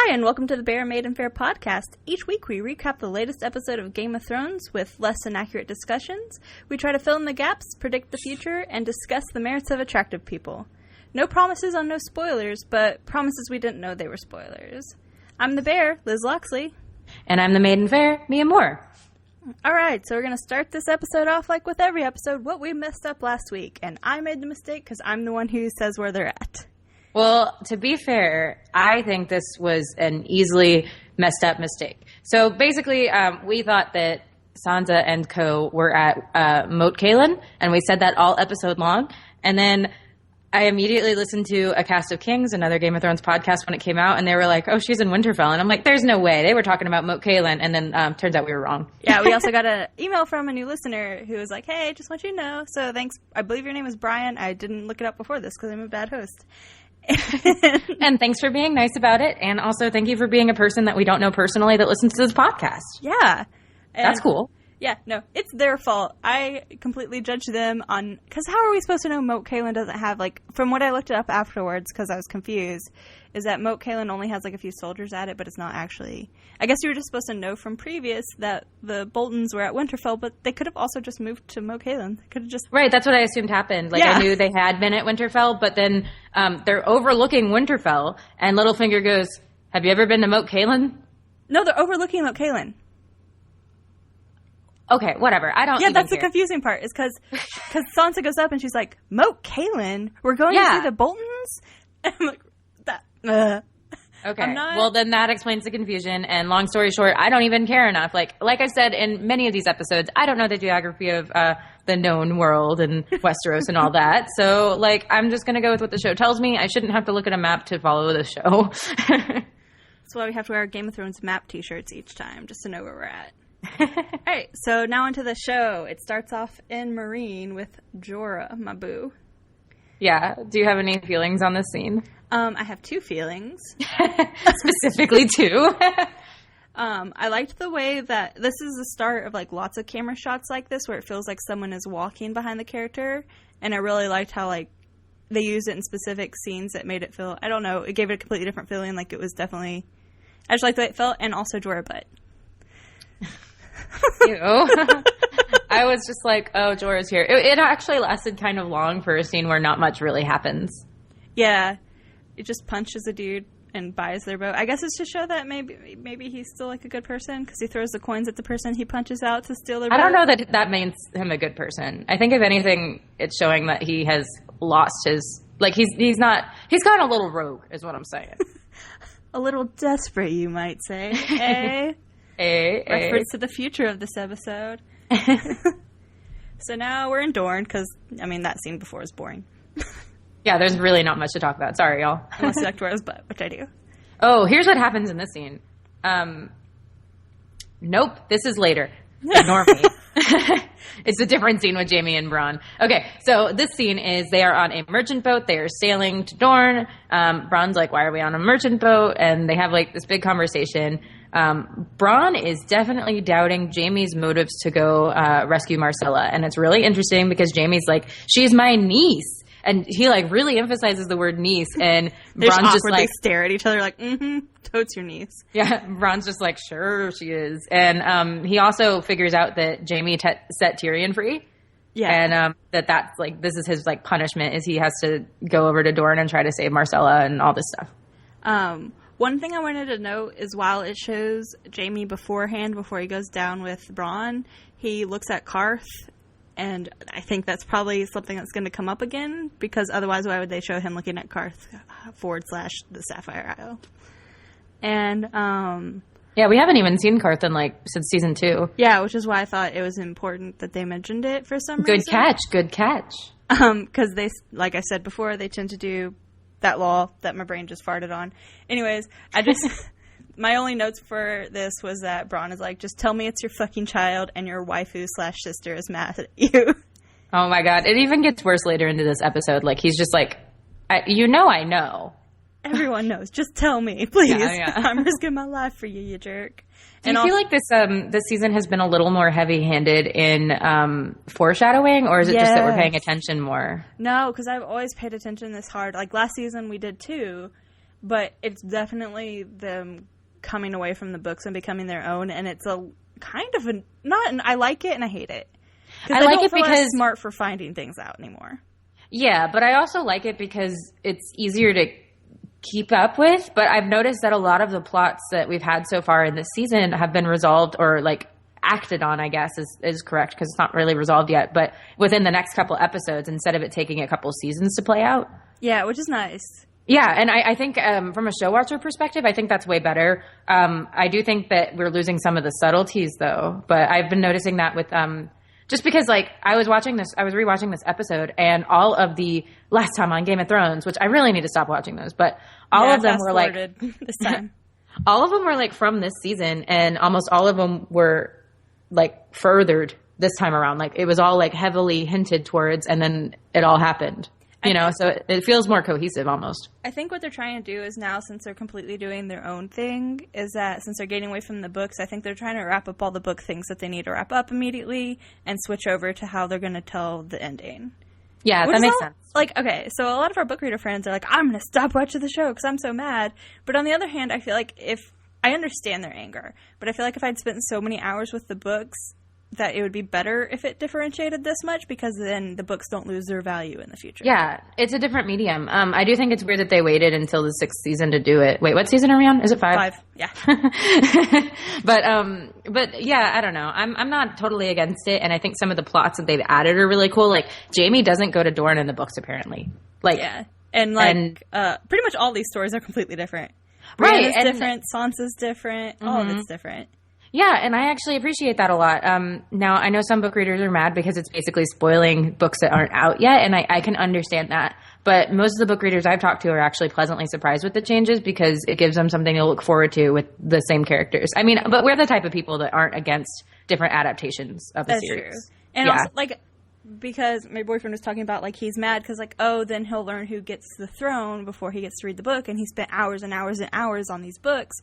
Hi, and welcome to the Maiden Fair podcast. Each week we recap the latest episode of Game of Thrones with less than accurate discussions. We try to fill in the gaps, predict the future, and discuss the merits of attractive people. No promises on no spoilers, but promises we didn't know they were spoilers. I'm the Bear, Liz Loxley. And I'm the Maiden Fair, Mia Moore. Alright, so we're going to start this episode off like with every episode, what we messed up last week. And I made the mistake because I'm the one who says where they're at. Well, to be fair, I think this was an easily messed up mistake. So basically, we thought that Sansa and co were at Moat Cailin, and we said that all episode long. And then I immediately listened to A Cast of Kings, another Game of Thrones podcast, when it came out, and they were like, oh, she's in Winterfell. And I'm like, there's no way. They were talking about Moat Cailin, and then turns out we were wrong. Yeah, we also got an email from a new listener who was like, hey, just want you to know. So thanks. I believe your name is Brian. I didn't look it up before this because I'm a bad host. And thanks for being nice about it. And also thank you for being a person that we don't know personally that listens to this podcast. Yeah. That's cool. Yeah, no, it's their fault. I completely judged them on... Because how are we supposed to know Moat Cailin doesn't have, like... From what I looked it up afterwards, because I was confused, is that Moat Cailin only has, like, a few soldiers at it, but it's not actually... I guess you were just supposed to know from previous that the Boltons were at Winterfell, but they could have also just moved to Moat Cailin. They could have just... Right, that's what I assumed happened. Like, yeah. I knew they had been at Winterfell, but then they're overlooking Winterfell, and Littlefinger goes, have you ever been to Moat Cailin? No, they're overlooking Moat Cailin. Okay, whatever. I don't. Yeah, that's care. The confusing part. Is because Sansa goes up and she's like, "Moat Cailin, we're going to see the Boltons." And I'm like, that. Okay. Well, then that explains the confusion. And long story short, I don't even care enough. Like I said in many of these episodes, I don't know the geography of the known world and Westeros and all that. So, like, I'm just gonna go with what the show tells me. I shouldn't have to look at a map to follow the show. That's why we have to wear Game of Thrones map T-shirts each time, just to know where we're at. Alright, so now into the show. It starts off in Marine with Jorah, my boo. Yeah. Do you have any feelings on this scene? I have two feelings. Specifically two. I liked the way that this is the start of like lots of camera shots like this where it feels like someone is walking behind the character, and I really liked how like they used it in specific scenes that made it feel, I don't know, it gave it a completely different feeling. Like it was definitely, I just liked the way it felt, and also Jorah butt. Ew. I was just like, oh, Jorah's here. It actually lasted kind of long for a scene where not much really happens. Yeah. It just punches a dude and buys their boat. I guess it's to show that maybe he's still like a good person because he throws the coins at the person he punches out to steal their boat. I don't know that makes him a good person. I think if anything, it's showing that he has lost his, like he's gone a little rogue is what I'm saying. A little desperate, you might say. Eh? Reference to the future of this episode. So now we're in Dorne because, I mean, that scene before is boring. Yeah, there's really not much to talk about. Sorry, y'all. Unless you like Jorah's butt, which I do. Oh, here's what happens in this scene. Nope, this is later. Ignore me. It's a different scene with Jaime and Bronn. Okay, so this scene is they are on a merchant boat. They are sailing to Dorne. Bronn's like, why are we on a merchant boat? And they have like this big conversation. Bronn is definitely doubting Jaime's motives to go rescue Marcella. And it's really interesting because Jaime's like, she's my niece. And he like really emphasizes the word niece. And Bronn's just like, they stare at each other like, totes your niece. Yeah, Bronn's just like, sure she is. And he also figures out that Jaime set Tyrion free. Yeah. And that's like, this is his like punishment is he has to go over to Dorne and try to save Marcella and all this stuff. One thing I wanted to note is while it shows Jaime beforehand, before he goes down with Bronn, he looks at Karth, and I think that's probably something that's going to come up again, because otherwise why would they show him looking at Karth / the Sapphire Isle? And, yeah, we haven't even seen Karth in, like, since season 2. Yeah, which is why I thought it was important that they mentioned it for some reason. Good catch. Because they, like I said before, they tend to do that law that my brain just farted on. Anyways, my only notes for this was that Bronn is like, just tell me it's your fucking child and your waifu / sister is mad at you. Oh my god. It even gets worse later into this episode. Like, he's just like, I know. Everyone knows. Just tell me, please. Yeah. I'm risking my life for you, you jerk. Do you feel like this season has been a little more heavy-handed in foreshadowing, or is it just that we're paying attention more? No, because I've always paid attention this hard. Like, last season we did too, but it's definitely them coming away from the books and becoming their own, and it's a kind of a I like it and I hate it. I like it because because smart for finding things out anymore. Yeah, but I also like it because it's easier to keep up with. But I've noticed that a lot of the plots that we've had so far in this season have been resolved or like acted on, I guess is correct, because it's not really resolved yet, but within the next couple episodes instead of it taking a couple seasons to play out. Yeah, which is nice. Yeah, and I think from a show watcher perspective, I think that's way better. I do think that we're losing some of the subtleties, though. But I've been noticing that with just because, like, I was rewatching this episode, and all of the last time on Game of Thrones, which I really need to stop watching those, but all of them were like this time. All of them were like from this season, and almost all of them were like furthered this time around. Like it was all like heavily hinted towards, and then it all happened. You know, so it feels more cohesive almost. I think what they're trying to do is now, since they're completely doing their own thing, is that since they're getting away from the books, I think they're trying to wrap up all the book things that they need to wrap up immediately and switch over to how they're going to tell the ending. Yeah, that makes sense. Like, okay, so a lot of our book reader friends are like, I'm going to stop watching the show because I'm so mad. But on the other hand, I feel like I understand their anger, but I feel like if I'd spent so many hours with the books, that it would be better if it differentiated this much, because then the books don't lose their value in the future. Yeah, it's a different medium. I do think it's weird that they waited until the 6th season to do it. Wait, what season are we on? Is it 5? 5, yeah. But yeah, I don't know. I'm not totally against it, and I think some of the plots that they've added are really cool. Like, Jaime doesn't go to Dorne in the books, apparently. Like, yeah, and pretty much all these stories are completely different. Right, Brianna's different, Sansa's different, all of it's different. Yeah, and I actually appreciate that a lot. Now, I know some book readers are mad because it's basically spoiling books that aren't out yet, and I can understand that. But most of the book readers I've talked to are actually pleasantly surprised with the changes because it gives them something to look forward to with the same characters. I mean, but we're the type of people that aren't against different adaptations of a series. That's true. And also, like, because my boyfriend was talking about, like, he's mad because, like, oh, then he'll learn who gets the throne before he gets to read the book, and he spent hours and hours and hours on these books.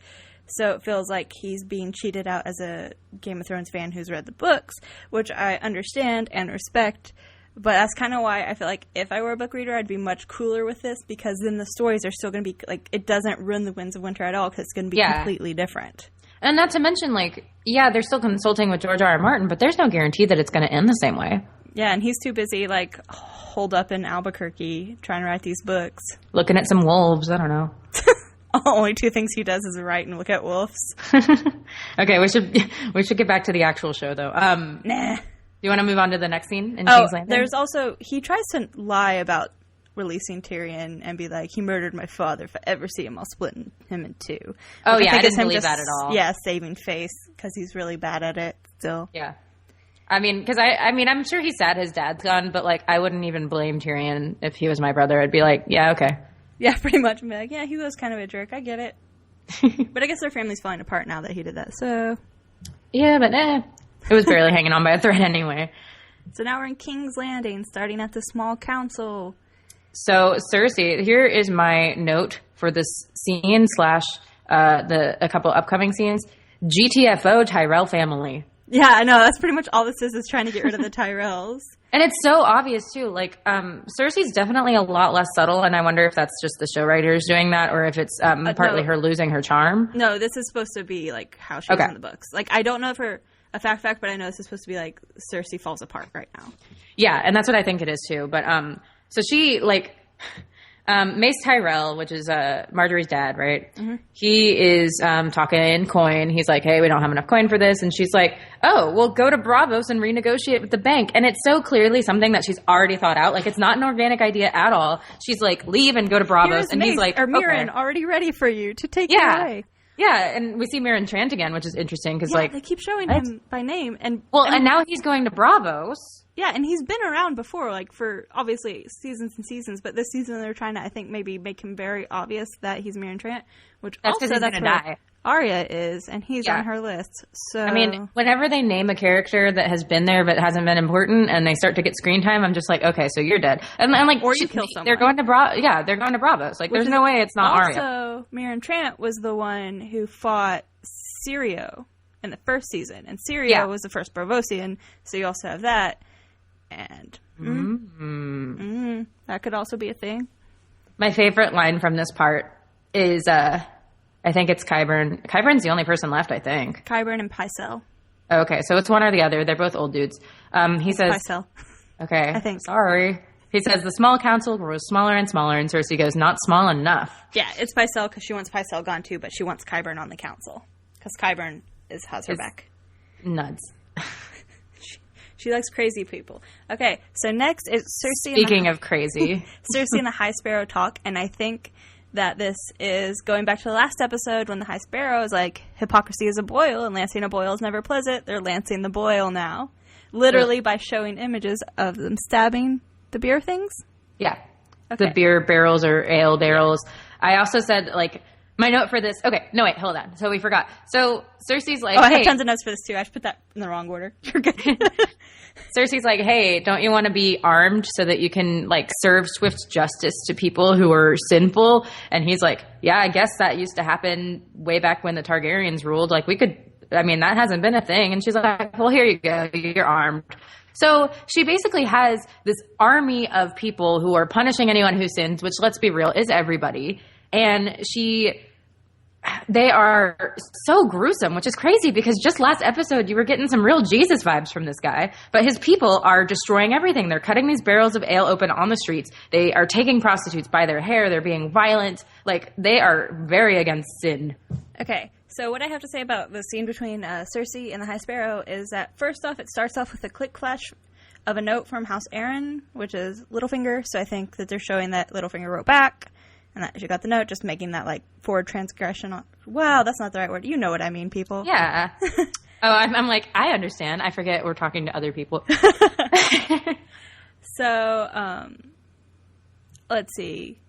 So it feels like he's being cheated out as a Game of Thrones fan who's read the books, which I understand and respect. But that's kind of why I feel like if I were a book reader, I'd be much cooler with this, because then the stories are still going to be, like, it doesn't ruin the Winds of Winter at all, because it's going to be completely different. And not to mention, like, yeah, they're still consulting with George R.R. Martin, but there's no guarantee that it's going to end the same way. Yeah, and he's too busy, like, holed up in Albuquerque trying to write these books. Looking at some wolves, I don't know. Only 2 things he does is write and look at wolves. Okay, we should get back to the actual show, though. Nah. Do you want to move on to the next scene in King's Landing? There's also, he tries to lie about releasing Tyrion and be like, he murdered my father. If I ever see him, I'll split him in 2. Oh, yeah, I didn't believe that at all. Yeah, saving face, because he's really bad at it still. Yeah. I mean, because I'm sure he's sad his dad's gone, but, like, I wouldn't even blame Tyrion if he was my brother. I'd be like, yeah, okay. Yeah, pretty much. Be like, yeah, he was kind of a jerk. I get it. But I guess their family's falling apart now that he did that, so... Yeah, but it was barely hanging on by a thread anyway. So now we're in King's Landing, starting at the small council. So, Cersei, here is my note for this scene / a couple upcoming scenes. GTFO Tyrell family. Yeah, I know. That's pretty much all this is trying to get rid of the Tyrells. And it's so obvious, too. Like, Cersei's definitely a lot less subtle, and I wonder if that's just the show writers doing that, or if it's partly her losing her charm. No, this is supposed to be, like, how she's in the books. Like, I don't know for a fact, but I know this is supposed to be, like, Cersei falls apart right now. Yeah, and that's what I think it is, too. But, so she, like... Mace Tyrell, which is Marjorie's dad, right? Mm-hmm. He is talking coin. He's like, hey, we don't have enough coin for this. And she's like, oh, well, go to Bravos and renegotiate with the bank. And it's so clearly something that she's already thought out. Like, it's not an organic idea at all. She's like, leave and go to Bravos. And he's like, Mirren, already ready for you to take you away. Yeah, and we see Mirren Trant again, which is interesting because, like, they keep showing him by name, and now he's going to Bravos. Yeah, and he's been around before, like, for obviously seasons and seasons. But this season they're trying to, I think, maybe make him very obvious that he's Mirren Trant, which that's also that's where die. Arya is, and he's on her list. So I mean, whenever they name a character that has been there but hasn't been important, and they start to get screen time, I'm just like, okay, so you're dead. And like, or you kill someone. They're going to Bravos. Like, there's no way it's not Arya. Also, Mirren Trant was the one who fought Syrio in the first season, and Syrio was the first Bravosian. So you also have that, and that could also be a thing. My favorite line from this part is, I think it's Qyburn. Qyburn's the only person left, I think. Qyburn and Pycelle. Okay, so it's one or the other. They're both old dudes. He says... Pycelle. Okay. I think. Sorry. He says the small council grows smaller and smaller, and Cersei goes, not small enough. Yeah, it's Pycelle because she wants Pycelle gone too, but she wants Qyburn on the council because Qyburn has her back. Nuts. She likes crazy people. Okay, so next is Cersei. Speaking of crazy. Cersei and the High Sparrow talk, and I think that this is going back to the last episode when the High Sparrow is like, hypocrisy is a boil, and lancing a boil is never pleasant. They're lancing the boil now. Literally by showing images of them stabbing the beer things? Yeah. Okay. The beer barrels or ale barrels. I also said, like, my note for this... Okay, no, wait, hold on. So we forgot. So Cersei's like, I hey... have tons of notes for this, too. I should put that in the wrong order. You're good. Cersei's like, hey, don't you want to be armed so that you can, like, serve swift justice to people who are sinful? And he's like, yeah, I guess that used to happen way back when the Targaryens ruled. Like, we could... I mean, that hasn't been a thing. And she's like, well, here you go. You're armed. So she basically has this army of people who are punishing anyone who sins, which, let's be real, is everybody. And they are so gruesome, which is crazy because just last episode you were getting some real Jesus vibes from this guy. But his people are destroying everything. They're cutting these barrels of ale open on the streets. They are taking prostitutes by their hair. They're being violent. Like, they are very against sin. Okay. So what I have to say about the scene between Cersei and the High Sparrow is that, first off, it starts off with a click clash of a note from House Aaron, which is Littlefinger. So I think that they're showing that Littlefinger wrote back and that she got the note, just making that, like, forward transgression. Wow, that's not the right word. You know what I mean, people. Yeah. I'm like, I understand. I forget we're talking to other people. So, let's see.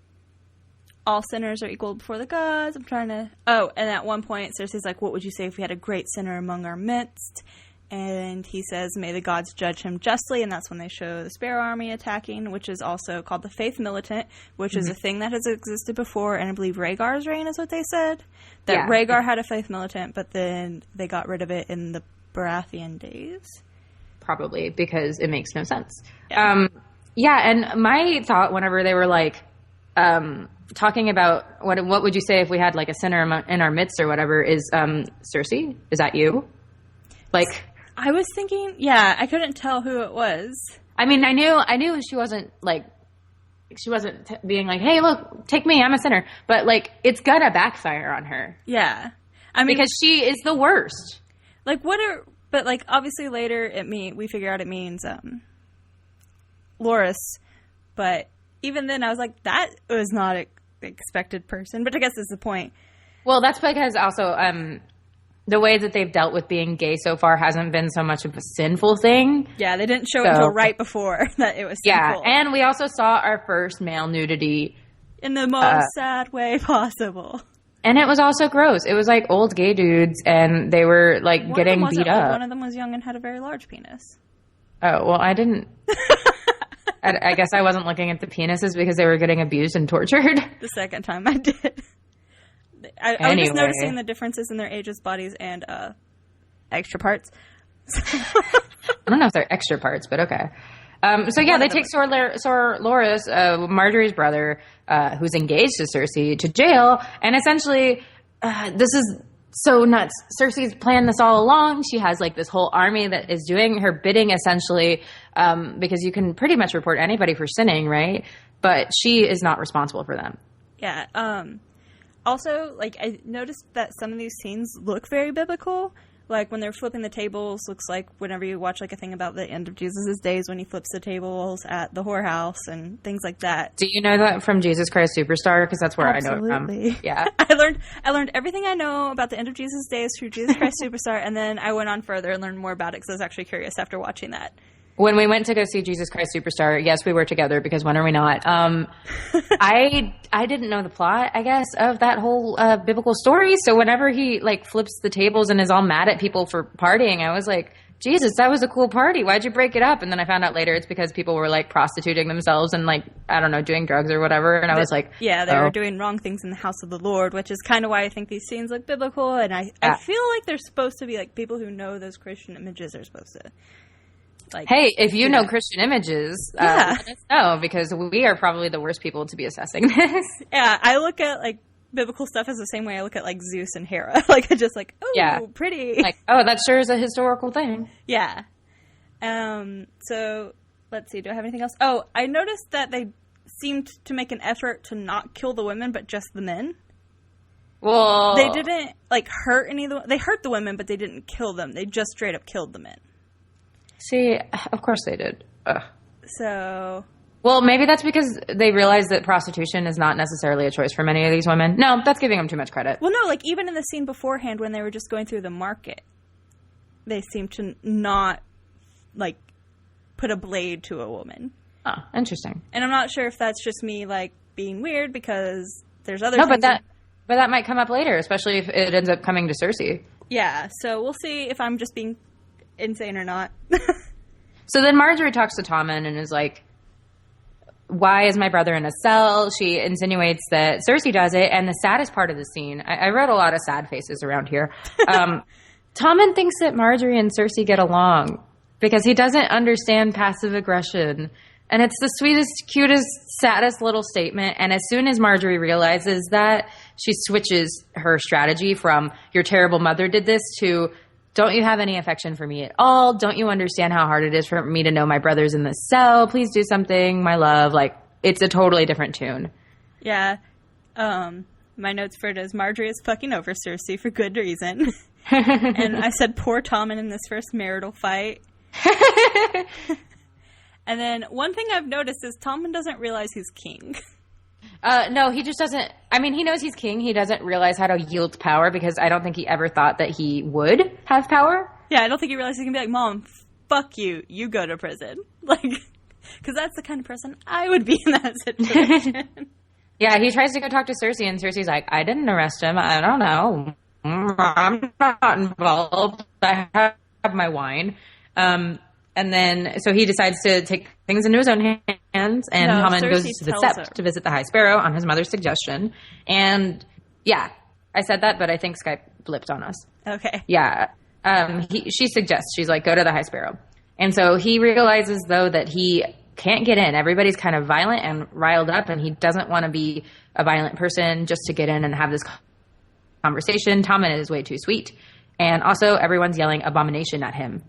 All sinners are equal before the gods. I'm trying to... Oh, and at one point, Cersei's like, what would you say if we had a great sinner among our midst? And he says, may the gods judge him justly. And that's when they show the Sparrow Army attacking, which is also called the Faith Militant, which is a thing that has existed before. And I believe Rhaegar's reign is what they said. That Rhaegar had a Faith Militant, but then they got rid of it in the Baratheon days. Probably, because it makes no sense. Yeah, and my thought whenever they were like... talking about what would you say if we had like a sinner in our midst or whatever is Cersei? Is that you? Like, I was thinking, I couldn't tell who it was. I mean, I knew she wasn't being like, hey, look, take me, I'm a sinner. But like, it's gonna backfire on her. Yeah, I mean, because she is the worst. Like, but like obviously later we figure out it means Loras, but even then I was like, that was not an expected person. But I guess that's the point. Well, that's because also the way that they've dealt with being gay so far hasn't been so much of a sinful thing. Yeah, they didn't show it until right before that it was sinful. Yeah, and we also saw our first male nudity. In the most sad way possible. And it was also gross. It was like old gay dudes, and they were like getting beat up. One of them was young and had a very large penis. Oh, well, I didn't... I guess I wasn't looking at the penises because they were getting abused and tortured. The second time I did. I was just noticing the differences in their ages, bodies, and extra parts. I don't know if they're extra parts, but okay. So yeah, they take Sir Loras, Marjorie's brother, who's engaged to Cersei, to jail, and essentially, this is so nuts. Cersei's planned this all along. She has like this whole army that is doing her bidding, essentially, because you can pretty much report anybody for sinning, right? But she is not responsible for them. Yeah. Also, like, I noticed that some of these scenes look very biblical. Like, when they're flipping the tables, looks like whenever you watch, like, a thing about the end of Jesus' days when he flips the tables at the whorehouse and things like that. Do you know that from Jesus Christ Superstar? Because that's where Absolutely. I know it from. Yeah. I learned everything I know about the end of Jesus' days through Jesus Christ Superstar, and then I went on further and learned more about it because I was actually curious after watching that. When we went to go see Jesus Christ Superstar, yes, we were together because when are we not? I didn't know the plot, I guess, of that whole biblical story. So whenever he like flips the tables and is all mad at people for partying, I was like, Jesus, that was a cool party. Why'd you break it up? And then I found out later it's because people were like prostituting themselves and like, I don't know, doing drugs or whatever. And I was like, yeah, they were doing wrong things in the house of the Lord, which is kind of why I think these scenes look biblical. And I feel like they're supposed to be like people who know those Christian images are supposed to. Like, hey, if you know Christian images, let us know, because we are probably the worst people to be assessing this. Yeah, I look at like biblical stuff is the same way I look at like Zeus and Hera. Like I just like, oh, pretty. Like, oh, that sure is a historical thing. Yeah. So let's see. Do I have anything else? Oh, I noticed that they seemed to make an effort to not kill the women, but just the men. Well, they didn't like hurt any of the. They hurt the women, but they didn't kill them. They just straight up killed the men. See, of course they did. Ugh. So. Well, maybe that's because they realized that prostitution is not necessarily a choice for many of these women. No, that's giving them too much credit. Well, no, like even in the scene beforehand when they were just going through the market, they seemed to not like put a blade to a woman. Oh, interesting. And I'm not sure if that's just me like being weird because there's other no, things. But that might come up later, especially if it ends up coming to Cersei. Yeah, so we'll see if I'm just being insane or not. So then Marjorie talks to Tommen and is like, why is my brother in a cell? She insinuates that Cersei does it. And the saddest part of the scene, I wrote a lot of sad faces around here. Tommen thinks that Marjorie and Cersei get along because he doesn't understand passive aggression. And it's the sweetest, cutest, saddest little statement. And as soon as Marjorie realizes that, she switches her strategy from your terrible mother did this to don't you have any affection for me at all? Don't you understand how hard it is for me to know my brother's in the cell? Please do something, my love. Like, it's a totally different tune. Yeah. My notes for it is Marjorie is fucking over Cersei for good reason. And I said poor Tommen in this first marital fight. And then one thing I've noticed is Tommen doesn't realize he's king. No, he just doesn't. I mean, he knows he's king. He doesn't realize how to yield power because I don't think he ever thought that he would have power. Yeah, I don't think he realizes he can be like, Mom, fuck you. You go to prison. Like, because that's the kind of person I would be in that situation. Yeah, he tries to go talk to Cersei, and Cersei's like, I didn't arrest him. I don't know. I'm not involved. I have my wine. And then, so he decides to take things into his own hands, and Tommen goes to the Sept to visit the High Sparrow on his mother's suggestion. And, yeah, I said that, but I think Skype blipped on us. Okay. Yeah. She suggests, she's like, go to the High Sparrow. And so he realizes, though, that he can't get in. Everybody's kind of violent and riled up, and he doesn't want to be a violent person just to get in and have this conversation. Tommen is way too sweet. And also, everyone's yelling abomination at him.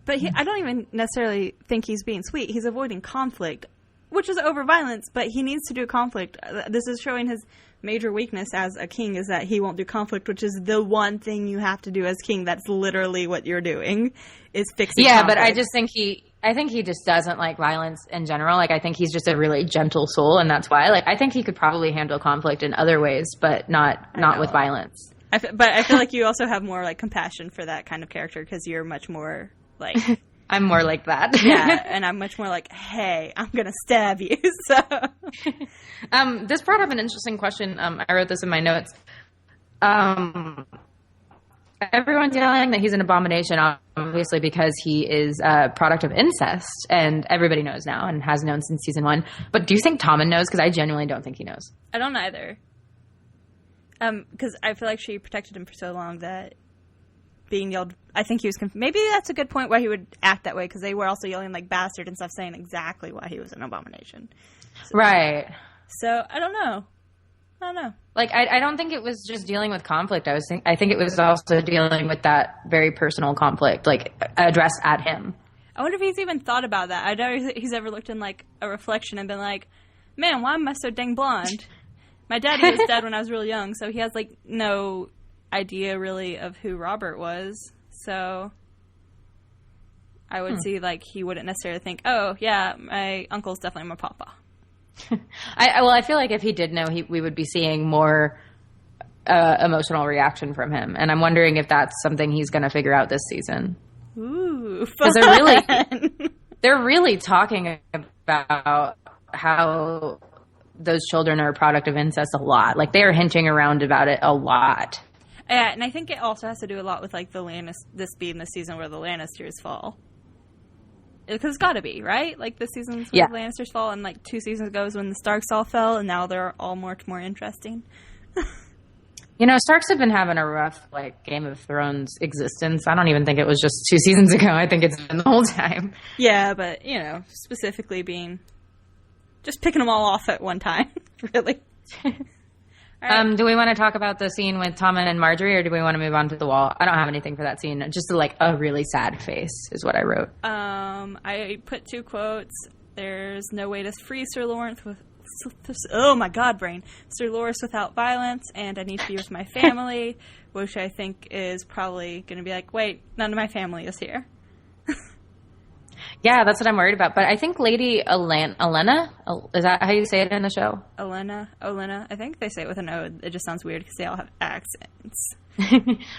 But I don't even necessarily think he's being sweet. He's avoiding conflict, which is over violence, but he needs to do conflict. This is showing his major weakness as a king is that he won't do conflict, which is the one thing you have to do as king. That's literally what you're doing, is fixing conflict. But I think he just doesn't like violence in general. Like, I think he's just a really gentle soul, and that's why. Like, I think he could probably handle conflict in other ways, but not with violence. But I feel like you also have more, like, compassion for that kind of character because you're much more... Like, I'm more like that. Yeah, and I'm much more like, hey, I'm going to stab you. So, this brought up an interesting question. I wrote this in my notes. Everyone's yelling that he's an abomination, obviously, because he is a product of incest, and everybody knows now and has known since season 1. But do you think Tommen knows? Because I genuinely don't think he knows. I don't either. Because I feel like she protected him for so long that being yelled, I think he was maybe that's a good point why he would act that way, because they were also yelling like bastard and stuff, saying exactly why he was an abomination. So, right. So I don't know. Like, I don't think it was just dealing with conflict. I think it was also dealing with that very personal conflict, like addressed at him. I wonder if he's even thought about that. I doubt he's ever looked in like a reflection and been like, man, why am I so dang blonde? My daddy was dead when I was really young, so he has like no idea really of who Robert was. So I would see like he wouldn't necessarily think, oh yeah, my uncle's definitely my papa. I feel like if he did know, we would be seeing more emotional reaction from him, and I'm wondering if that's something he's going to figure out this season. Ooh, because they're really talking about how those children are a product of incest a lot. Like, they are hinting around about it a lot. Yeah, and I think it also has to do a lot with, like, this being the season where the Lannisters fall. Because it's got to be, right? Like, this season's where the Lannisters fall, and, like, 2 seasons ago is when the Starks all fell, and now they're all much more interesting. You know, Starks have been having a rough, like, Game of Thrones existence. I don't even think it was just 2 seasons ago. I think it's been the whole time. Yeah, but, you know, specifically being... just picking them all off at one time, really. All right. Do we want to talk about the scene with Tommen and Marjorie, or do we want to move on to the wall? I don't have anything for that scene. Just like a really sad face is what I wrote. I put 2 quotes. There's no way to free Sir Lawrence with... Oh my god, brain. Sir Loris without violence, and I need to be with my family, which I think is probably going to be like, wait, none of my family is here. Yeah, that's what I'm worried about. But I think Lady Olenna, is that how you say it in the show? Olenna. I think they say it with an O. It just sounds weird because they all have accents.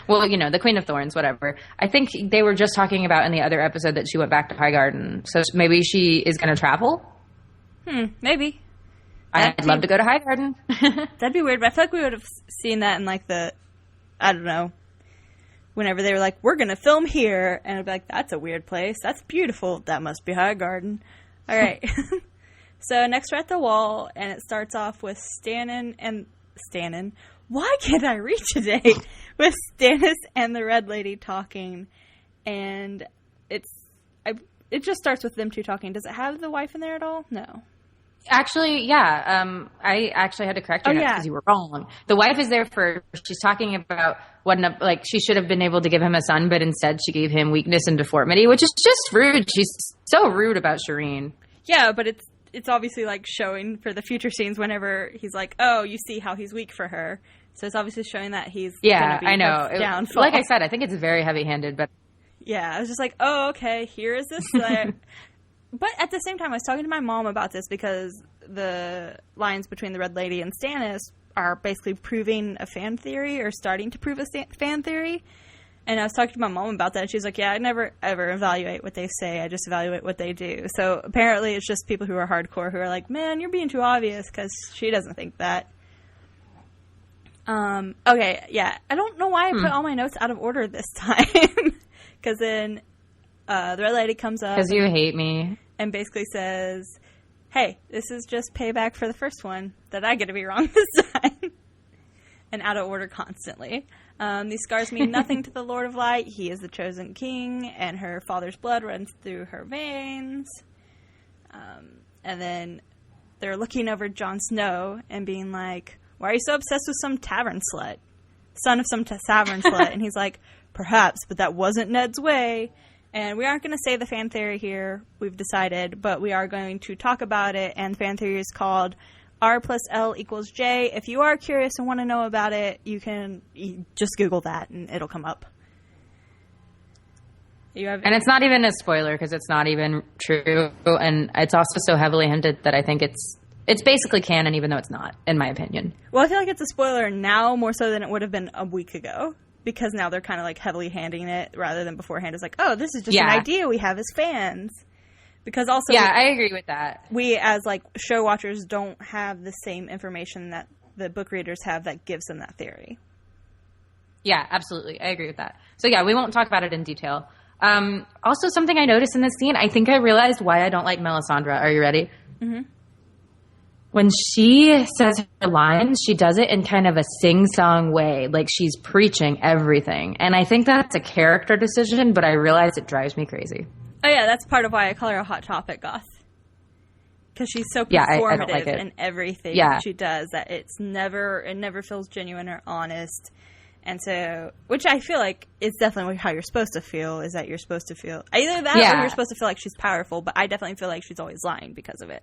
Well, you know, the Queen of Thorns, whatever. I think they were just talking about in the other episode that she went back to Highgarden. So maybe she is going to travel? Maybe. I'd love to go to Highgarden. That'd be weird, but I feel like we would have seen that in like the, I don't know, whenever they were like, we're going to film here. And I'd be like, that's a weird place. That's beautiful. That must be Highgarden. All right. So next we're at the wall, and it starts off with Stannon. Why can't I read today? With Stannis and the Red Lady talking. And it just starts with them 2 talking. Does it have the wife in there at all? No. Actually, yeah. I actually had to correct you because you were wrong. The wife is there for, she's talking about like she should have been able to give him a son, but instead she gave him weakness and deformity, which is just rude. She's so rude about Shireen. Yeah, but it's obviously like showing for the future scenes whenever he's like, oh, you see how he's weak for her. So it's obviously showing that he's gonna be I know. Downfall. Like I said, I think it's very heavy-handed, but yeah, I was just like, oh, okay, here is this. But at the same time, I was talking to my mom about this because the lines between the Red Lady and Stannis are basically proving a fan theory or starting to prove a fan theory. And I was talking to my mom about that, and she's like, yeah, I never, ever evaluate what they say. I just evaluate what they do. So apparently it's just people who are hardcore who are like, man, you're being too obvious because she doesn't think that. Okay, yeah. I don't know why I put all my notes out of order this time. Because then the Red Lady comes up. Because you hate me. And basically says, hey, this is just payback for the first one that I get to be wrong this time. And out of order constantly. These scars mean nothing to the Lord of Light. He is the chosen king, and her father's blood runs through her veins. And then they're looking over Jon Snow and being like, why are you so obsessed with some tavern slut? Son of some tavern slut. And he's like, perhaps, but that wasn't Ned's way. And we aren't going to say the fan theory here, we've decided, but we are going to talk about it, and the fan theory is called R plus L equals J. If you are curious and want to know about it, you just Google that, and it'll come up. And it's not even a spoiler, because it's not even true, and it's also so heavily hinted that I think it's basically canon, even though it's not, in my opinion. Well, I feel like it's a spoiler now more so than it would have been a week ago. Because now they're kind of like heavily handing it rather than beforehand. It's like, oh, this is just an idea we have as fans. Because also, I agree with that. We as like show watchers don't have the same information that the book readers have that gives them that theory. Yeah, absolutely. I agree with that. So yeah, we won't talk about it in detail. Also, something I noticed in this scene, I think I realized why I don't like Melisandre. Are you ready? Mm-hmm. When she says her lines, she does it in kind of a sing-song way, like she's preaching everything. And I think that's a character decision, but I realize it drives me crazy. Oh, yeah, that's part of why I call her a Hot Topic goth. Because she's so performative in everything she does that it never feels genuine or honest. And so, which I feel like is definitely how you're supposed to feel, is that you're supposed to feel either that or you're supposed to feel like she's powerful, but I definitely feel like she's always lying because of it.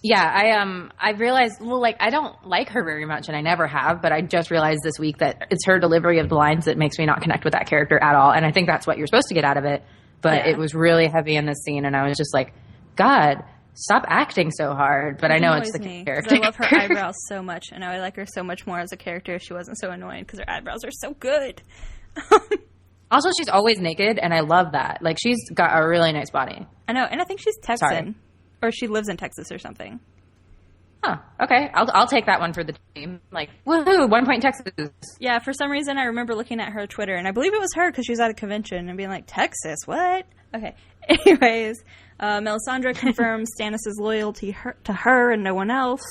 Yeah, I realized, I don't like her very much, and I never have, but I just realized this week that it's her delivery of the lines that makes me not connect with that character at all, and I think that's what you're supposed to get out of it, but it was really heavy in this scene, and I was just like, God, stop acting so hard, but I know it's the character. I love her eyebrows so much, and I would like her so much more as a character if she wasn't so annoying, because her eyebrows are so good. Also, she's always naked, and I love that. Like, she's got a really nice body. I know, and I think she's Texan. Sorry. Or she lives in Texas or something. Huh. Okay. I'll take that one for the team. Like, woohoo, 1 point Texas. Yeah, for some reason I remember looking at her Twitter, and I believe it was her because she was at a convention and being like, Texas, what? Okay. Anyways, Melisandre confirms Stannis' loyalty to her and no one else,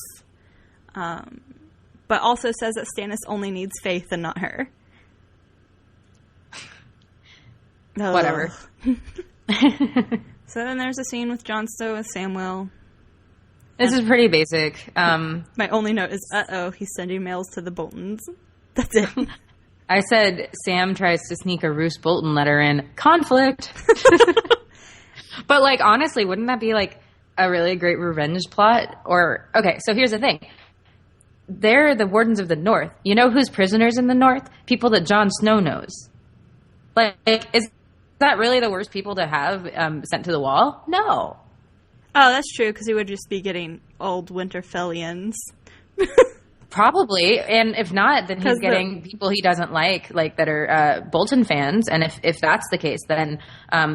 but also says that Stannis only needs faith and not her. Whatever. So then there's a scene with Jon Snow and Samwell. This is pretty basic. My only note is, he's sending mails to the Boltons. That's it. I said Sam tries to sneak a Roose Bolton letter in. Conflict. But, like, honestly, wouldn't that be, like, a really great revenge plot? Or, okay, so here's the thing. They're the Wardens of the North. You know who's prisoners in the North? People that Jon Snow knows. Like, is that really the worst people to have sent to the wall? No. Oh, that's true, because he would just be getting old Winterfellians. Probably, and if not, then he's getting people he doesn't like that are Bolton fans, and if that's the case, then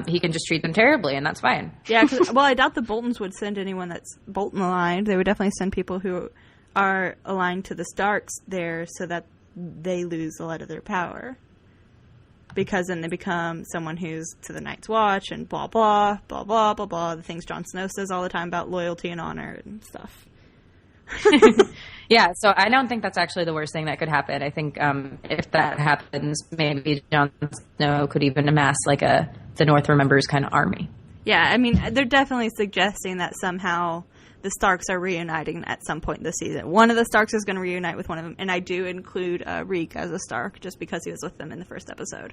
he can just treat them terribly, and that's fine. Yeah, well, I doubt the Boltons would send anyone that's Bolton aligned. They would definitely send people who are aligned to the Starks there so that they lose a lot of their power. Because then they become someone who's to the Night's Watch and blah, blah, blah, blah, blah, blah, the things Jon Snow says all the time about loyalty and honor and stuff. Yeah, so I don't think that's actually the worst thing that could happen. I think if that happens, maybe Jon Snow could even amass like the North Remembers kind of army. Yeah, I mean, they're definitely suggesting that somehow the Starks are reuniting at some point this season. One of the Starks is going to reunite with one of them, and I do include Reek as a Stark just because he was with them in the first episode.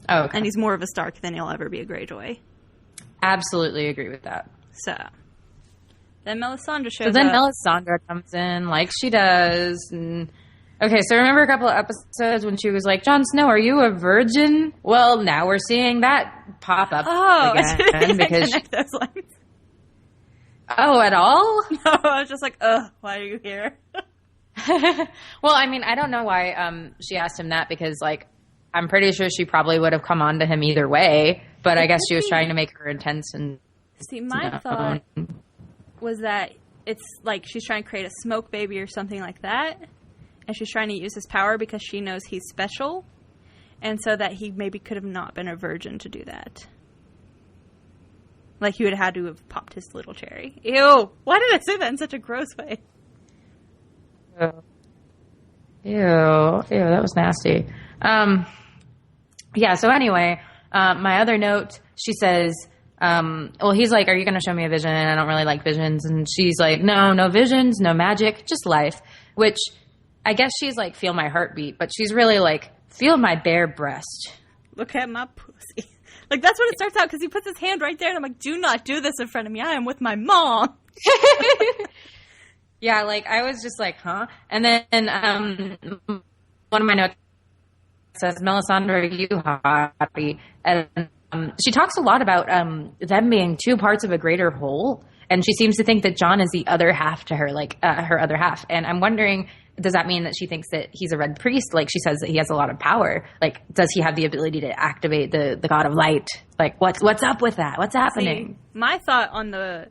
Oh, okay. And he's more of a Stark than he'll ever be a Greyjoy. Absolutely agree with that. So then Melisandre shows up. So then up. Melisandre comes in like she does. And, okay, so remember a couple of episodes when she was like, Jon Snow, are you a virgin? Well, now we're seeing that pop up again. Because those lines. Oh, at all? No, I was just like, why are you here? Well, I mean, I don't know why she asked him that because, like, I'm pretty sure she probably would have come on to him either way, but I guess she was trying to make her intense and... See, my thought was that it's like she's trying to create a smoke baby or something like that, and she's trying to use his power because she knows he's special, and so that he maybe could have not been a virgin to do that. Like, he would have had to have popped his little cherry. Ew! Why did I say that in such a gross way? Ew, that was nasty. Yeah, so anyway, my other note, she says, well, he's like, are you going to show me a vision? I don't really like visions. And she's like, no visions, no magic, just life. Which, I guess she's like, feel my heartbeat. But she's really like, feel my bare breast. Look at my pussy. Like, that's what it starts out, because he puts his hand right there, and I'm like, do not do this in front of me. I am with my mom. Yeah, like, I was just like, huh? And then one of my notes says, Melisandre, you Harpy. And she talks a lot about them being two parts of a greater whole, and she seems to think that Jon is the other half to her, like, her other half. And I'm wondering... does that mean that she thinks that he's a red priest? Like, she says that he has a lot of power. Like, does he have the ability to activate the god of light? Like, what's up with that? What's happening? See, my thought on the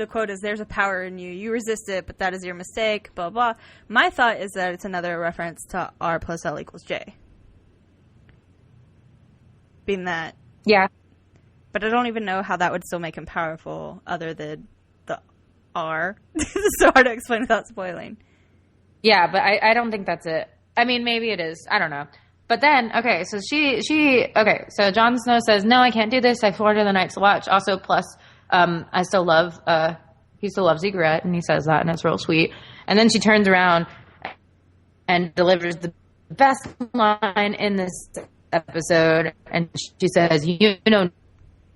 quote is, there's a power in you. You resist it, but that is your mistake, blah, blah. My thought is that it's another reference to R plus L equals J. Being that. Yeah. But I don't even know how that would still make him powerful other than the R. This is so hard to explain without spoiling. Yeah, but I don't think that's it. I mean, maybe it is. I don't know. But then, okay, so so Jon Snow says, no, I can't do this. I swore to the Night's Watch. Also, plus, he still loves Ygritte, and he says that, and it's real sweet. And then she turns around and delivers the best line in this episode, and she says, you know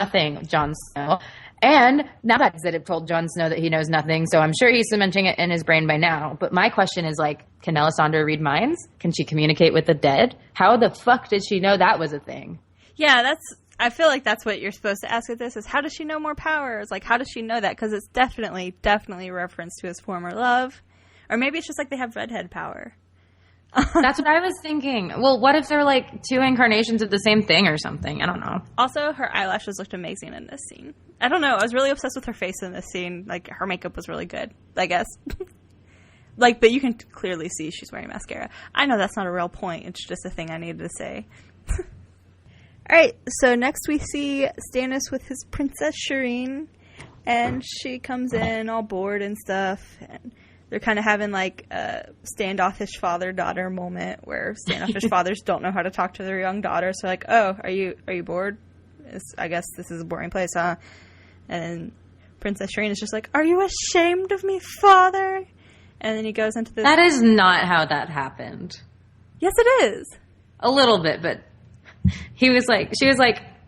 nothing, Jon Snow. And now that Zed told Jon Snow that he knows nothing, so I'm sure he's cementing it in his brain by now. But my question is, like, can Melisandre read minds? Can she communicate with the dead? How the fuck did she know that was a thing? Yeah, I feel like that's what you're supposed to ask with this, is how does she know more powers? Like, how does she know that? Because it's definitely a reference to his former love. Or maybe it's just like they have redhead power. That's what I was thinking. Well, what if they're like two incarnations of the same thing or something? I don't know. Also, her eyelashes looked amazing in this scene. I don't know. I was really obsessed with her face in this scene. Like, her makeup was really good, I guess. Like, but you can clearly see she's wearing mascara. I know that's not a real point. It's just a thing I needed to say. All right. So next we see Stannis with his Princess Shireen. And she comes in all bored and stuff. And they're kind of having, like, a standoffish father-daughter moment where standoffish fathers don't know how to talk to their young daughter. So, like, oh, are you bored? I guess this is a boring place, huh? And Princess Shireen is just like, "Are you ashamed of me, father?" And then he goes into this. That is not how that happened. Yes, it is. A little bit, but she was like,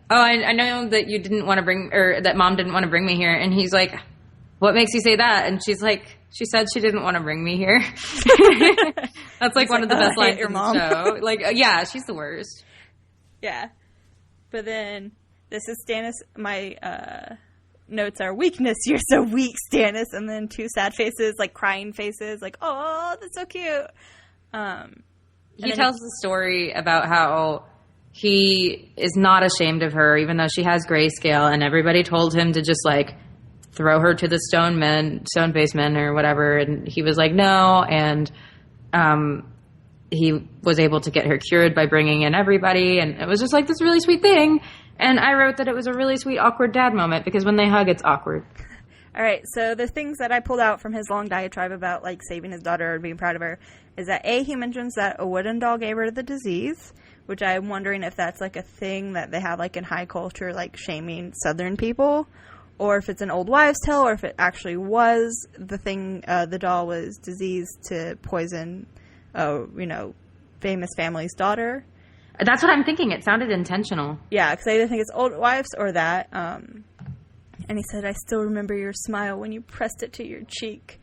"Oh, I know that you didn't want to that mom didn't want to bring me here." And he's like, "What makes you say that?" And she's like, "She said she didn't want to bring me here." That's like one of the best lines in the show. Like, yeah, she's the worst. Yeah. But then this is Stannis. My notes are weakness. You're so weak, Stannis. And then 2 sad faces, like crying faces, like, oh, that's so cute. He tells the story about how he is not ashamed of her, even though she has grayscale, and everybody told him to just like throw her to the stone basement or whatever, and he was like, no, and he was able to get her cured by bringing in everybody, and it was just like this really sweet thing. And I wrote that it was a really sweet, awkward dad moment, because when they hug, it's awkward. All right, so the things that I pulled out from his long diatribe about, like, saving his daughter and being proud of her is that, A, he mentions that a wooden doll gave her the disease, which I'm wondering if that's, like, a thing that they have, like, in high culture, like, shaming Southern people, or if it's an old wives' tale, or if it actually was the thing, the doll was diseased to poison, famous family's daughter. That's what I'm thinking. It sounded intentional. Yeah, because I either think it's old wives or that. And he said, "I still remember your smile when you pressed it to your cheek."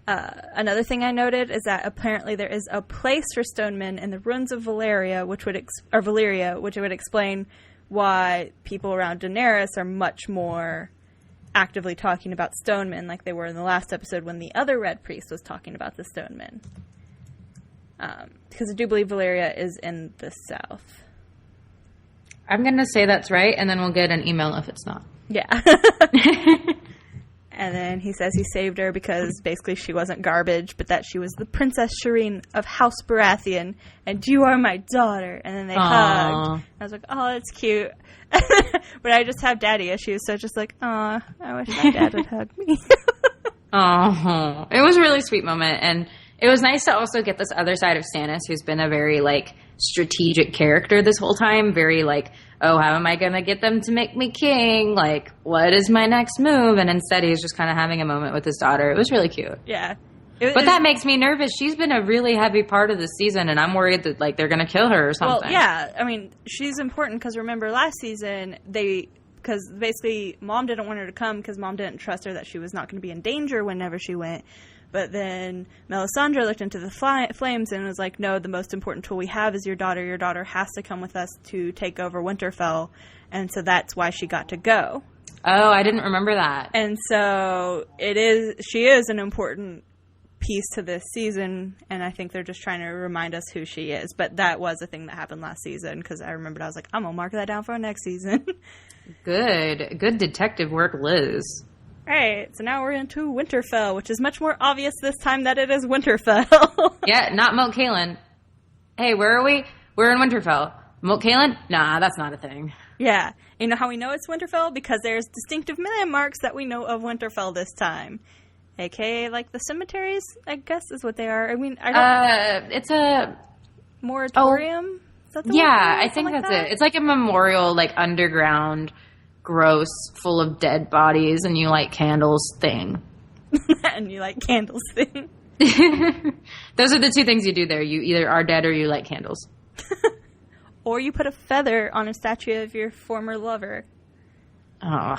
Another thing I noted is that apparently there is a place for stone men in the ruins of Valyria, which would explain why people around Daenerys are much more actively talking about stone men, like they were in the last episode when the other Red Priest was talking about the stone men. Because I do believe Valyria is in the south. I'm going to say that's right, and then we'll get an email if it's not. Yeah. And then he says he saved her because basically she wasn't garbage, but that she was the Princess Shireen of House Baratheon, and you are my daughter. And then they hugged. I was like, oh, that's cute. But I just have daddy issues, so just like, I wish my dad would hug me. Oh, it was a really sweet moment, and it was nice to also get this other side of Stannis, who's been a very, like, strategic character this whole time. Very, like, oh, how am I going to get them to make me king? Like, what is my next move? And instead he's just kind of having a moment with his daughter. It was really cute. Yeah. But that makes me nervous. She's been a really heavy part of the season, and I'm worried that, like, they're going to kill her or something. Well, yeah. I mean, she's important because remember last season, because basically Mom didn't want her to come because Mom didn't trust her that she was not going to be in danger whenever she went. But then Melisandre looked into the flames and was like, no, the most important tool we have is your daughter. Your daughter has to come with us to take over Winterfell. And so that's why she got to go. Oh, I didn't remember that. And so she is an important piece to this season. And I think they're just trying to remind us who she is. But that was a thing that happened last season because I remembered I was like, I'm going to mark that down for next season. Good detective work, Liz. All right, so now we're into Winterfell, which is much more obvious this time that it is Winterfell. Yeah, not Moat Cailin. Hey, where are we? We're in Winterfell. Moat Cailin? Nah, that's not a thing. Yeah. You know how we know it's Winterfell? Because there's distinctive landmarks that we know of Winterfell this time. AKA, like, the cemeteries, I guess is what they are. I mean, I don't... It's a... Moratorium? Is that the yeah, word? I think that's it. It's like a memorial, like, underground... gross, full of dead bodies, and you light candles thing. And you light candles thing. Those are the two things you do there. You either are dead or you light candles. Or you put a feather on a statue of your former lover. Oh.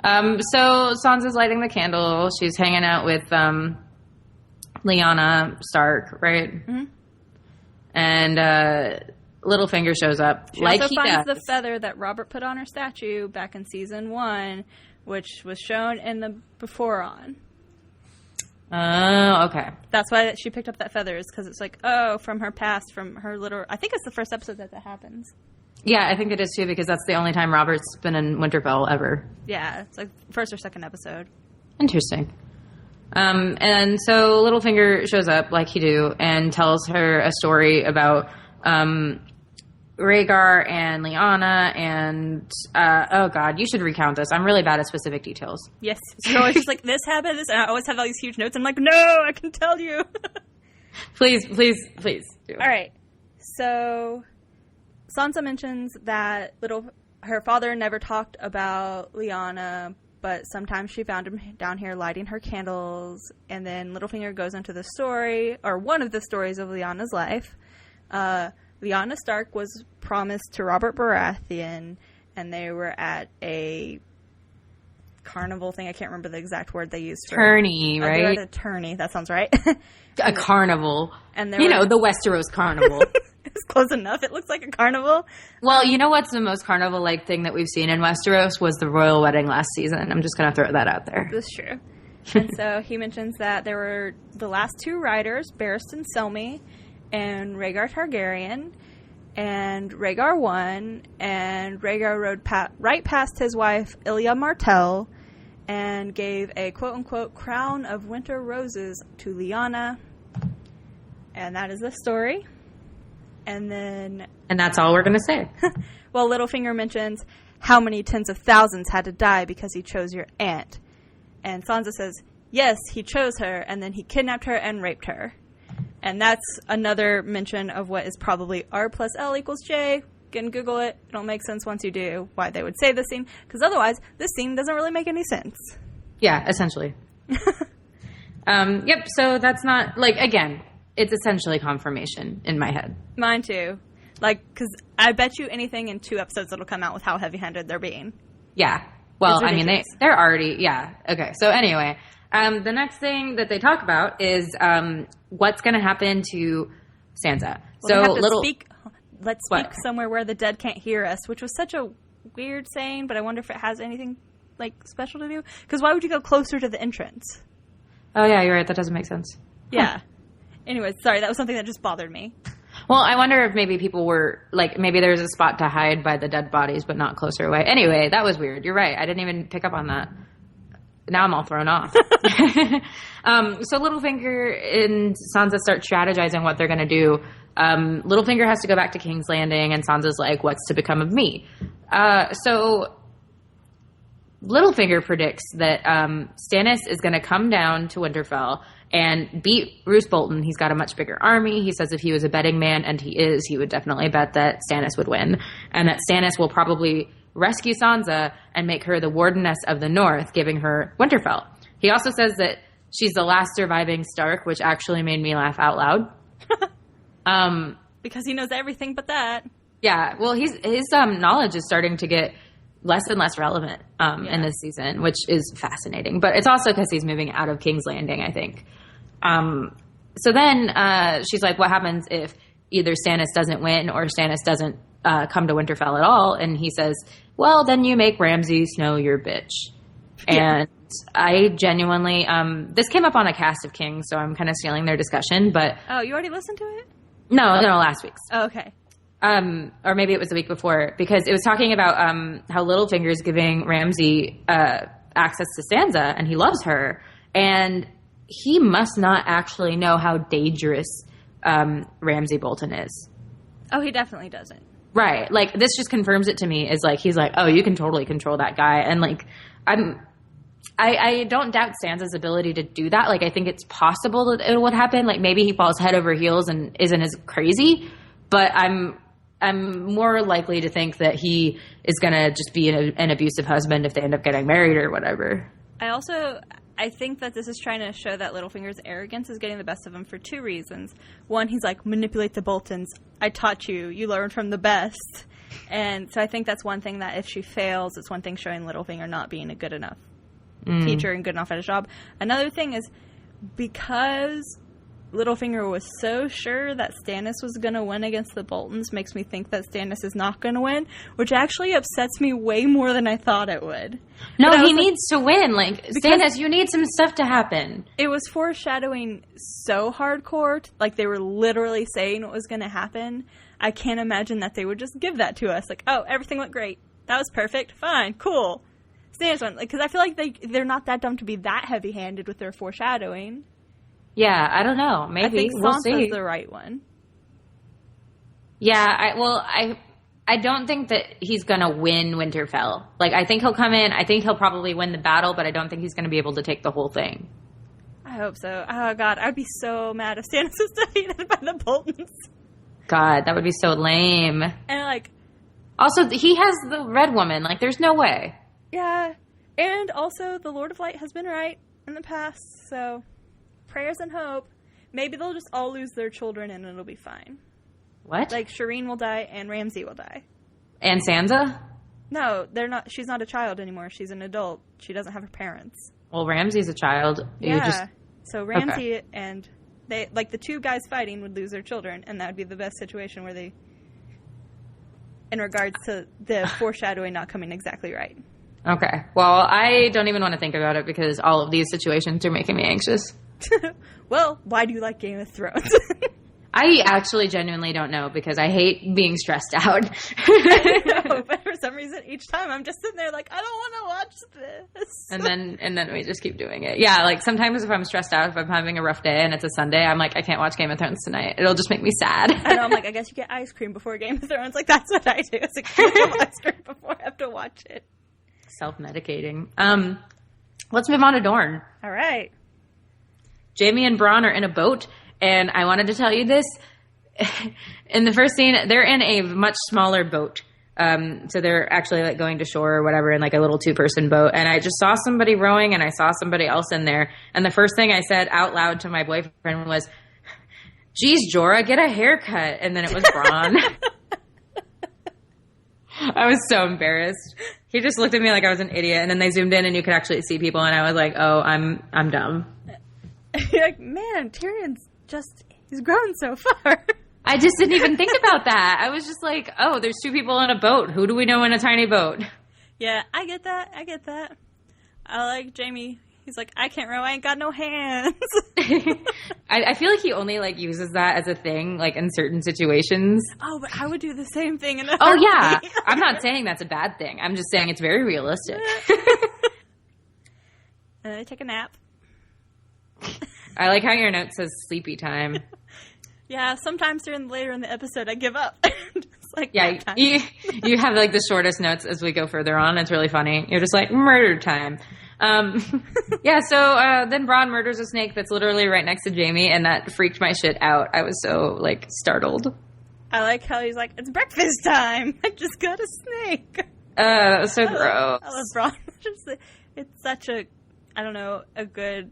So Sansa's lighting the candle. She's hanging out with Lyanna Stark, right? Mm-hmm. And Littlefinger shows up. She also finds the feather that Robert put on her statue back in season 1, which was shown in the before on. Oh, okay. That's why she picked up that feather, is because it's like, oh, from her past, from her little... I think it's the first episode that happens. Yeah, I think it is too, because that's the only time Robert's been in Winterfell ever. Yeah, it's like first or second episode. Interesting. And so Littlefinger shows up, like he do, and tells her a story about... Rhaegar and Lyanna and oh god, you should recount this. I'm really bad at specific details. Yes, so it's just like this happened, and I always have all these huge notes. I'm like, no, I can tell you. Please do. All right, so Sansa mentions that her father never talked about Lyanna, but sometimes she found him down here lighting her candles. And then Littlefinger goes into the story, or one of the stories of Lyanna's life. Lyanna Stark was promised to Robert Baratheon, and they were at a carnival thing. I can't remember the exact word they used for tourney, right? They were at a tourney. That sounds right. A carnival. And the Westeros carnival. It's close enough. It looks like a carnival. Well, you know what's the most carnival-like thing that we've seen in Westeros was the royal wedding last season. I'm just going to throw that out there. That's true. And so he mentions that there were the last two riders, Barristan Selmy and Rhaegar Targaryen, and Rhaegar won, and Rhaegar rode right past his wife, Ilya Martell, and gave a quote-unquote crown of winter roses to Lyanna. And that is the story. And that's all we're going to say. Well, Littlefinger mentions how many tens of thousands had to die because he chose your aunt. And Sansa says, yes, he chose her, and then he kidnapped her and raped her. And that's another mention of what is probably R plus L equals J. You can Google it. It'll make sense once you do why they would say this scene. Because otherwise, this scene doesn't really make any sense. Yeah, essentially. Yep, so that's not, again, it's essentially confirmation in my head. Mine too. Because I bet you anything in 2 episodes it'll come out with how heavy-handed they're being. Yeah. Well, I mean, they're already, yeah. Okay, so anyway, the next thing that they talk about is what's going to happen to Sansa. Well, let's speak somewhere where the dead can't hear us, which was such a weird saying, but I wonder if it has anything, special to do. Because why would you go closer to the entrance? Oh, yeah, you're right. That doesn't make sense. Yeah. Anyways, sorry, that was something that just bothered me. Well, I wonder if maybe people were, maybe there's a spot to hide by the dead bodies, but not closer away. Anyway, that was weird. You're right. I didn't even pick up on that. Now I'm all thrown off. So Littlefinger and Sansa start strategizing what they're going to do. Littlefinger has to go back to King's Landing, and Sansa's like, what's to become of me? So Littlefinger predicts that Stannis is going to come down to Winterfell and beat Roose Bolton. He's got a much bigger army. He says if he was a betting man, and he is, he would definitely bet that Stannis would win. And that Stannis will probably rescue Sansa and make her the Wardeness of the North, giving her Winterfell. He also says that she's the last surviving Stark, which actually made me laugh out loud. Because he knows everything but that. Yeah, well, his knowledge is starting to get less and less relevant in this season, which is fascinating. But it's also because he's moving out of King's Landing, I think. So then she's like, what happens if either Stannis doesn't win or Stannis doesn't come to Winterfell at all? And he says, well, then you make Ramsay Snow your bitch. And I genuinely, this came up on a Cast of Kings, so I'm kind of stealing their discussion. But oh, you already listened to it? No, last week's. Oh, okay. Or maybe it was the week before, because it was talking about how Littlefinger's giving Ramsay access to Sansa, and he loves her, and he must not actually know how dangerous Ramsay Bolton is. Oh, he definitely doesn't. Right. This just confirms it to me, is he's like, oh, you can totally control that guy. And I don't doubt Sansa's ability to do that. I think it's possible that it would happen. Maybe he falls head over heels and isn't as crazy, but I'm more likely to think that he is going to just be an abusive husband if they end up getting married or whatever. I think that this is trying to show that Littlefinger's arrogance is getting the best of him for 2 reasons. One, he's like, manipulate the Boltons. I taught you. You learned from the best. And so I think that's one thing, that if she fails, it's one thing showing Littlefinger not being a good enough teacher and good enough at his job. Another thing is, because Littlefinger was so sure that Stannis was going to win against the Boltons, makes me think that Stannis is not going to win, which actually upsets me way more than I thought it would. No, he needs to win. Stannis, you need some stuff to happen. It was foreshadowing so hardcore. They were literally saying what was going to happen. I can't imagine that they would just give that to us. Oh, everything went great. That was perfect. Fine. Cool. Stannis won. Because I feel like they're not that dumb to be that heavy-handed with their foreshadowing. Yeah, I don't know. Maybe. I think we'll see. Sansa's the right one. Yeah, I don't think that he's going to win Winterfell. I think he'll come in. I think he'll probably win the battle, but I don't think he's going to be able to take the whole thing. I hope so. Oh, God. I'd be so mad if Stannis was defeated by the Boltons. God, that would be so lame. And, Also, he has the red woman. Like, there's no way. Yeah. And also, the Lord of Light has been right in the past, so prayers and hope. Maybe they'll just all lose their children and it'll be fine. What? Like, Shireen will die and Ramsey will die. And Sansa? No, they're not. She's not a child anymore. She's an adult. She doesn't have her parents. Well, Ramsey's a child. Yeah. So Ramsey and they, like, the two guys fighting would lose their children, and that would be the best situation where they, in regards to the foreshadowing not coming exactly right. Okay. Well, I don't even want to think about it because all of these situations are making me anxious. Well, why do you like Game of Thrones? I actually genuinely don't know because I hate being stressed out. No, but for some reason, each time I'm just sitting there like, I don't want to watch this. And then we just keep doing it. Yeah, like sometimes if I'm stressed out, if I'm having a rough day and it's a Sunday, I'm like, I can't watch Game of Thrones tonight. It'll just make me sad. I know, I'm like, I guess you get ice cream before Game of Thrones. Like, that's what I do. It's like, I have ice cream before I have to watch it. Self-medicating. Let's move on to Dorne. All right. Jaime and Bronn are in a boat, and I wanted to tell you this. In the first scene, they're in a much smaller boat. So they're actually like going to shore or whatever in like a little 2-person boat. And I just saw somebody rowing and I saw somebody else in there. And the first thing I said out loud to my boyfriend was, "Geez, Jorah, get a haircut." And then it was Bronn. I was so embarrassed. He just looked at me like I was an idiot. And then they zoomed in and you could actually see people. And I was like, oh, I'm dumb. You're like, man, Tyrion's he's grown so far. I just didn't even think about that. I was just like, oh, there's 2 people in a boat. Who do we know in a tiny boat? Yeah, I get that. I like Jaime. He's like, I can't row. I ain't got no hands. I feel like he only like uses that as a thing, like in certain situations. Oh, but I would do the same thing. Oh, yeah. I'm not saying that's a bad thing. I'm just saying it's very realistic. And then I take a nap. I like how your note says sleepy time. Yeah, sometimes later in the episode, I give up. It's like, yeah, you have like the shortest notes as we go further on. It's really funny. You're just like, murder time. Yeah, so then Bronn murders a snake that's literally right next to Jaime, and that freaked my shit out. I was so like startled. I like how he's like, it's breakfast time. I just got a snake. So gross. I love Bronn. It's such a, I don't know, a good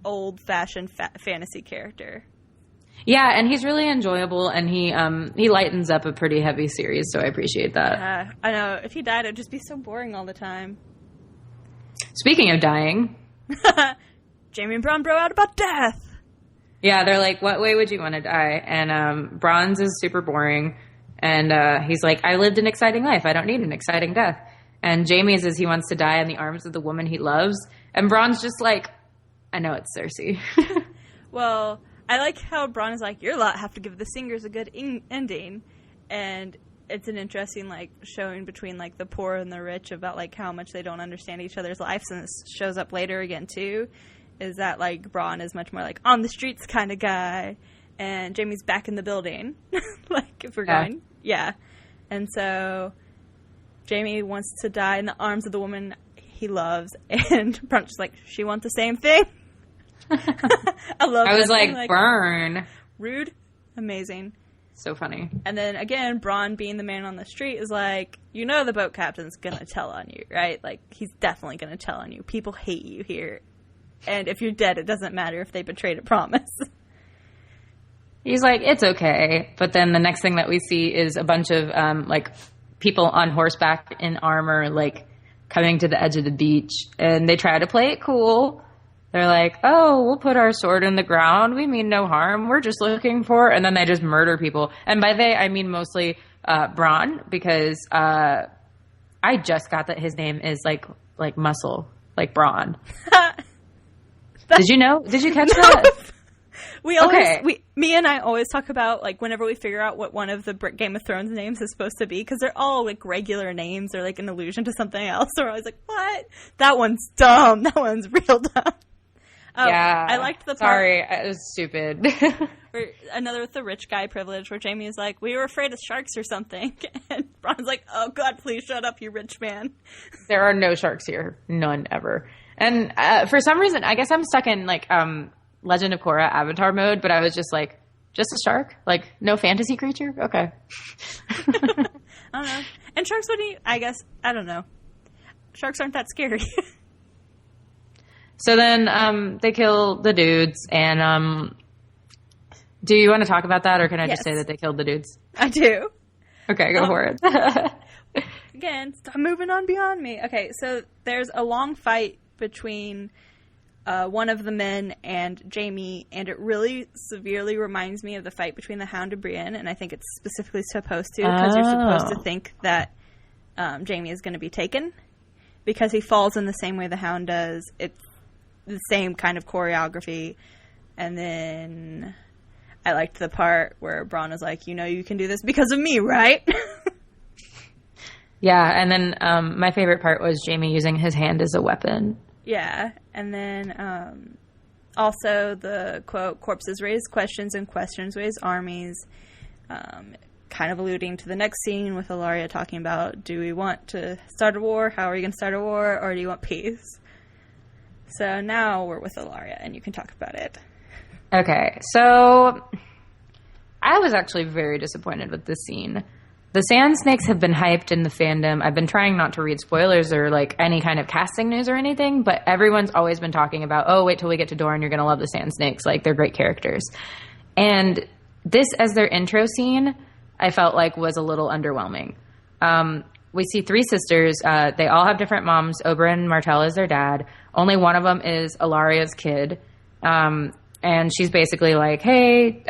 old-fashioned fantasy character. Yeah, and he's really enjoyable, and he lightens up a pretty heavy series, so I appreciate that. I know. If he died, it would just be so boring all the time. Speaking of dying. Jaime and Bronn bro out about death. Yeah, they're like, what way would you want to die? And Bronn's is super boring, and he's like, I lived an exciting life. I don't need an exciting death. And Jaime's is he wants to die in the arms of the woman he loves. And Bronn's just like, I know it's Cersei. Well, I like how Bronn is like, your lot have to give the singers a good ending. And it's an interesting, like, showing between, like, the poor and the rich about, like, how much they don't understand each other's lives. And this shows up later again, too, is that, like, Bronn is much more, like, on the streets kind of guy. And Jaime's back in the building. Like, if we're going. Yeah. And so Jaime wants to die in the arms of the woman he loves. And Bronn's just like, she wants the same thing. I was like, burn. Rude. Amazing. So funny. And then again, Bronn being the man on the street is like, you know the boat captain's gonna tell on you, right? Like, he's definitely gonna tell on you. People hate you here. And if you're dead, it doesn't matter if they betrayed a promise. He's like, it's okay. But then the next thing that we see is a bunch of, like, people on horseback in armor, like, coming to the edge of the beach. And they try to play it cool. They're like, oh, we'll put our sword in the ground. We mean no harm. We're just looking for... And then they just murder people. And by they, I mean mostly Bronn, because I just got that his name is like muscle, like Bronn. Did you know? Did you catch that? Me and I always talk about, like, whenever we figure out what one of the Game of Thrones names is supposed to be, because they're all, like, regular names or, like, an allusion to something else. So we're always like, what? That one's dumb. That one's real dumb. Yeah. I liked the part. Sorry, it was stupid. Another with the rich guy privilege, where Jaime is like, we were afraid of sharks or something. And Bronn's like, oh, God, please shut up, you rich man. There are no sharks here. None ever. And for some reason, I guess I'm stuck in, like, Legend of Korra Avatar mode, but I was just like, just a shark? Like, no fantasy creature? Okay. I don't know. And sharks wouldn't, I guess, I don't know. Sharks aren't that scary. So then they kill the dudes, and do you want to talk about that, or can I just say that they killed the dudes? I do. Okay, go for it. Again, stop moving on beyond me. Okay, so there's a long fight between one of the men and Jamie, and it really severely reminds me of the fight between the Hound and Brienne, and I think it's specifically supposed to, because you're supposed to think that Jamie is going to be taken, because he falls in the same way the Hound does. It's the same kind of choreography. And then I liked the part where Bronn was like, you can do this because of me, right? Yeah, and then my favorite part was Jamie using his hand as a weapon. Yeah, and then also the quote, corpses raise questions and questions raise armies, kind of alluding to the next scene with Ilaria talking about, do we want to start a war? How are we going to start a war? Or do you want peace? So now we're with Ilaria, and you can talk about it. Okay, so I was actually very disappointed with this scene. The Sand Snakes have been hyped in the fandom. I've been trying not to read spoilers or like any kind of casting news or anything, but everyone's always been talking about, oh, wait till we get to Dorne, you're going to love the Sand Snakes. Like, they're great characters. And this, as their intro scene, I felt like was a little underwhelming. We see three sisters. They all have different moms. Oberyn Martell is their dad. Only one of them is Ilaria's kid. And she's basically like, hey,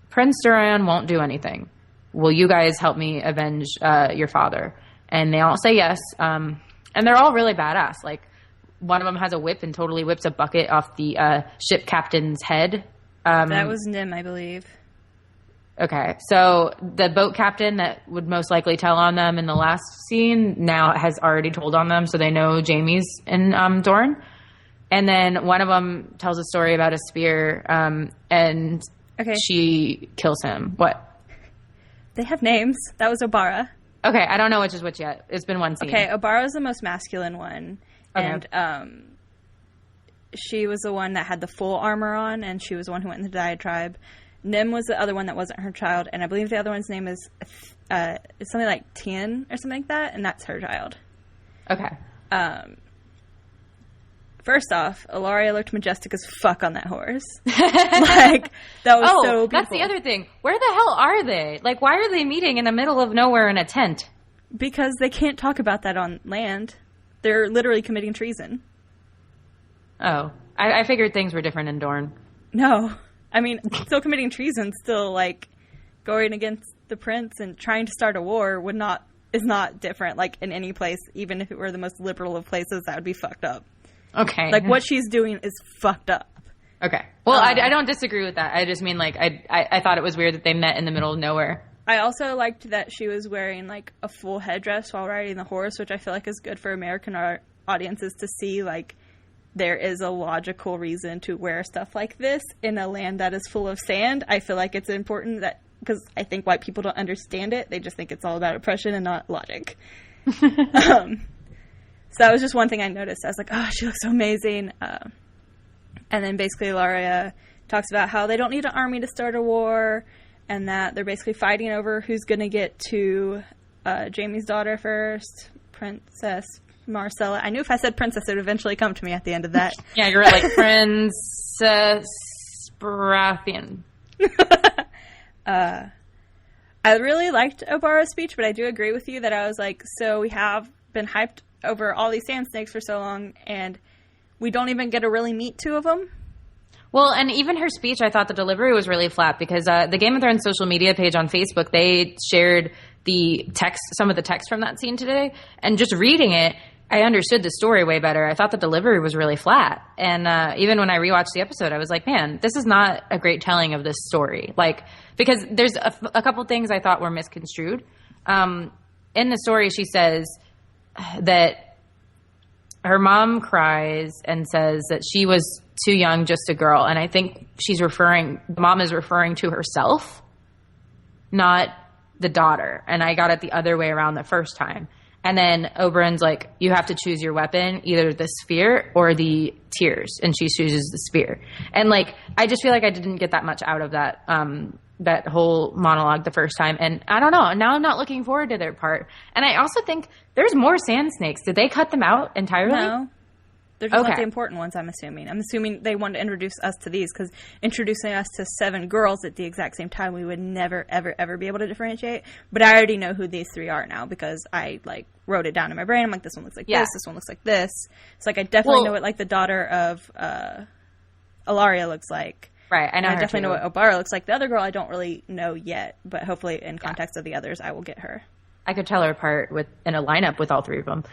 Prince Duran won't do anything. Will you guys help me avenge your father? And they all say yes. And they're all really badass. Like, one of them has a whip and totally whips a bucket off the ship captain's head. That was Nim, I believe. Okay, so the boat captain that would most likely tell on them in the last scene now has already told on them, so they know Jamie's in Dorne. And then one of them tells a story about a spear, and she kills him. What? They have names. That was Obara. Okay, I don't know which is which yet. It's been one scene. Okay, Obara is the most masculine one. Okay. And she was the one that had the full armor on, and she was the one who went in the diatribe. Nim was the other one that wasn't her child, and I believe the other one's name is something like Tien or something like that, and that's her child. Okay. First off, Ilaria looked majestic as fuck on that horse. Like, that was so beautiful. That's the other thing. Where the hell are they? Like, why are they meeting in the middle of nowhere in a tent? Because they can't talk about that on land. They're literally committing treason. Oh. I figured things were different in Dorne. No. I mean, still committing treason, still, like, going against the prince and trying to start a war is not different, like, in any place. Even if it were the most liberal of places, that would be fucked up. Okay. Like, what she's doing is fucked up. Okay. Well, I don't disagree with that. I just mean, like, I thought it was weird that they met in the middle of nowhere. I also liked that she was wearing, like, a full headdress while riding the horse, which I feel like is good for American audiences to see, like, there is a logical reason to wear stuff like this in a land that is full of sand. I feel like it's important that, because I think white people don't understand it. They just think it's all about oppression and not logic. So that was just one thing I noticed. I was like, oh, she looks so amazing. And then basically Ilaria talks about how they don't need an army to start a war, and that they're basically fighting over who's going to get to Jamie's daughter first, Princess Marcella. I knew if I said princess, it would eventually come to me at the end of that. Yeah, you're right, like Princess Baratheon. I really liked Obara's speech, but I do agree with you that I was like, so we have been hyped over all these sand snakes for so long, and we don't even get to really meet two of them. Well, and even her speech, I thought the delivery was really flat, because the Game of Thrones social media page on Facebook, they shared some of the text from that scene today, and just reading it, I understood the story way better. I thought the delivery was really flat. And even when I rewatched the episode, I was like, man, this is not a great telling of this story. Like, because there's a couple things I thought were misconstrued. In the story, she says that her mom cries and says that she was too young, just a girl. And I think the mom is referring to herself, not the daughter. And I got it the other way around the first time. And then Oberyn's like, you have to choose your weapon, either the spear or the tears. And she chooses the spear. And, like, I just feel like I didn't get that much out of that that whole monologue the first time. And I don't know. Now I'm not looking forward to their part. And I also think there's more sand snakes. Did they cut them out entirely? No. They're just not the important ones, I'm assuming. I'm assuming they wanted to introduce us to these because introducing us to 7 girls at the exact same time, we would never, ever, ever be able to differentiate. But I already know who these 3 are now because I, like, wrote it down in my brain. I'm like, this one looks like this one looks like this. It's like I definitely know what, like, the daughter of Ilaria looks like. Right, I know her I definitely too. know what Obara looks like. The other girl I don't really know yet, but hopefully in context of the others, I will get her. I could tell her apart in a lineup with all 3 of them.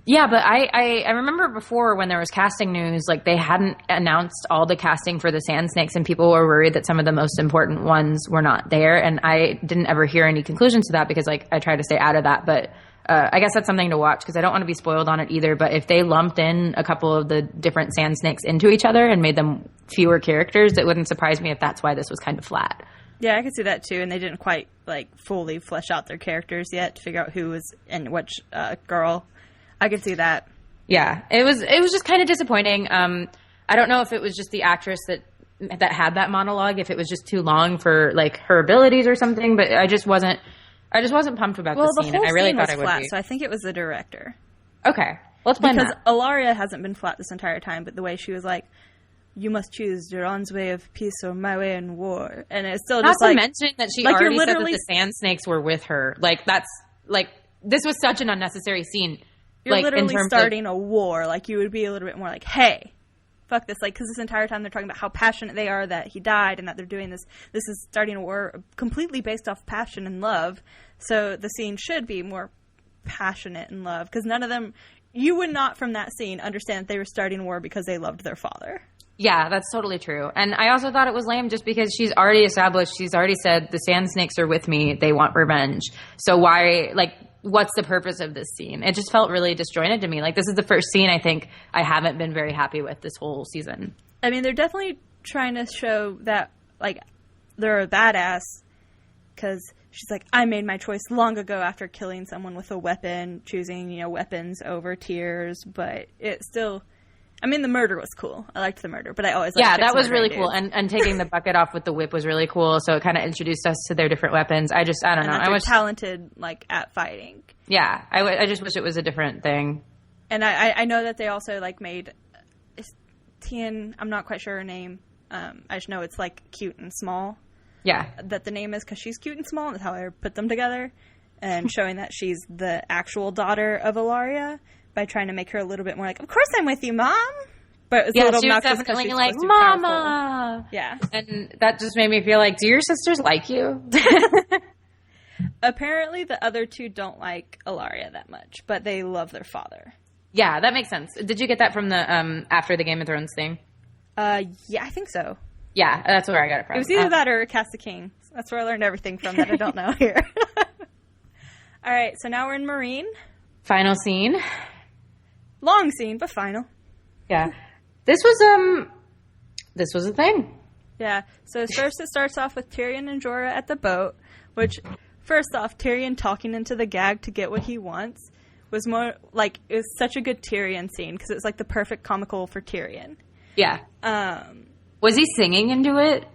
Yeah, but I remember before when there was casting news, like they hadn't announced all the casting for the Sand Snakes and people were worried that some of the most important ones were not there. And I didn't ever hear any conclusions to that because like I try to stay out of that. But I guess that's something to watch because I don't want to be spoiled on it either. But if they lumped in a couple of the different Sand Snakes into each other and made them fewer characters, it wouldn't surprise me if that's why this was kind of flat. Yeah, I could see that too. And they didn't quite like fully flesh out their characters yet to figure out who was in which girl. I could see that. Yeah, it was just kind of disappointing. I don't know if it was just the actress that had that monologue, if it was just too long for like her abilities or something. But I just wasn't pumped about the scene. And I really thought I would be. So I think it was the director. Okay, let's blame that. Because Ilaria hasn't been flat this entire time, but the way she was like, "You must choose Duran's way of peace or my way in war," and it's still just like, not to mention that she already said that the Sand Snakes were with her. Like that's like this was such an unnecessary scene. You're like, literally starting a war. Like, you would be a little bit more like, hey, fuck this. Like, because this entire time they're talking about how passionate they are that he died and that they're doing this. This is starting a war completely based off passion and love. So the scene should be more passionate and love. Because none of them, you would not from that scene understand that they were starting a war because they loved their father. Yeah, that's totally true. And I also thought it was lame just because she's already established, she's already said, the Sand Snakes are with me. They want revenge. So why, like, what's the purpose of this scene? It just felt really disjointed to me. Like, this is the first scene I think I haven't been very happy with this whole season. I mean, they're definitely trying to show that, like, they're a badass because she's like, I made my choice long ago after killing someone with a weapon, choosing, you know, weapons over tears, but it still... I mean, the murder was cool. I liked the murder, but I always liked that was really cool. And taking the bucket off with the whip was really cool. So it kind of introduced us to their different weapons. I don't know. I was talented, like, at fighting. Yeah, I just wish it was a different thing. And I know that they also like made Tien. I'm not quite sure her name. I just know it's like cute and small. Yeah, that the name is because she's cute and small. That's how I put them together, and showing that she's the actual daughter of Ilaria. By trying to make her a little bit more like, of course I'm with you, Mom. But it's a little she was definitely like, Mama. Yeah. And that just made me feel like, do your sisters like you? Apparently the other 2 don't like Ilaria that much, but they love their father. Yeah, that makes sense. Did you get that from the after the Game of Thrones thing? Yeah, I think so. Yeah, that's where I got it from. It was either that or Cast of Kings. That's where I learned everything from that I don't know here. All right, so now we're in Marine. Final scene. Long scene, but final. Yeah. This was a thing. Yeah. So first it starts off with Tyrion and Jorah at the boat, which, first off, Tyrion talking into the gag to get what he wants was more, like, it was such a good Tyrion scene, because it was, like, the perfect comical for Tyrion. Yeah. Was he singing into it?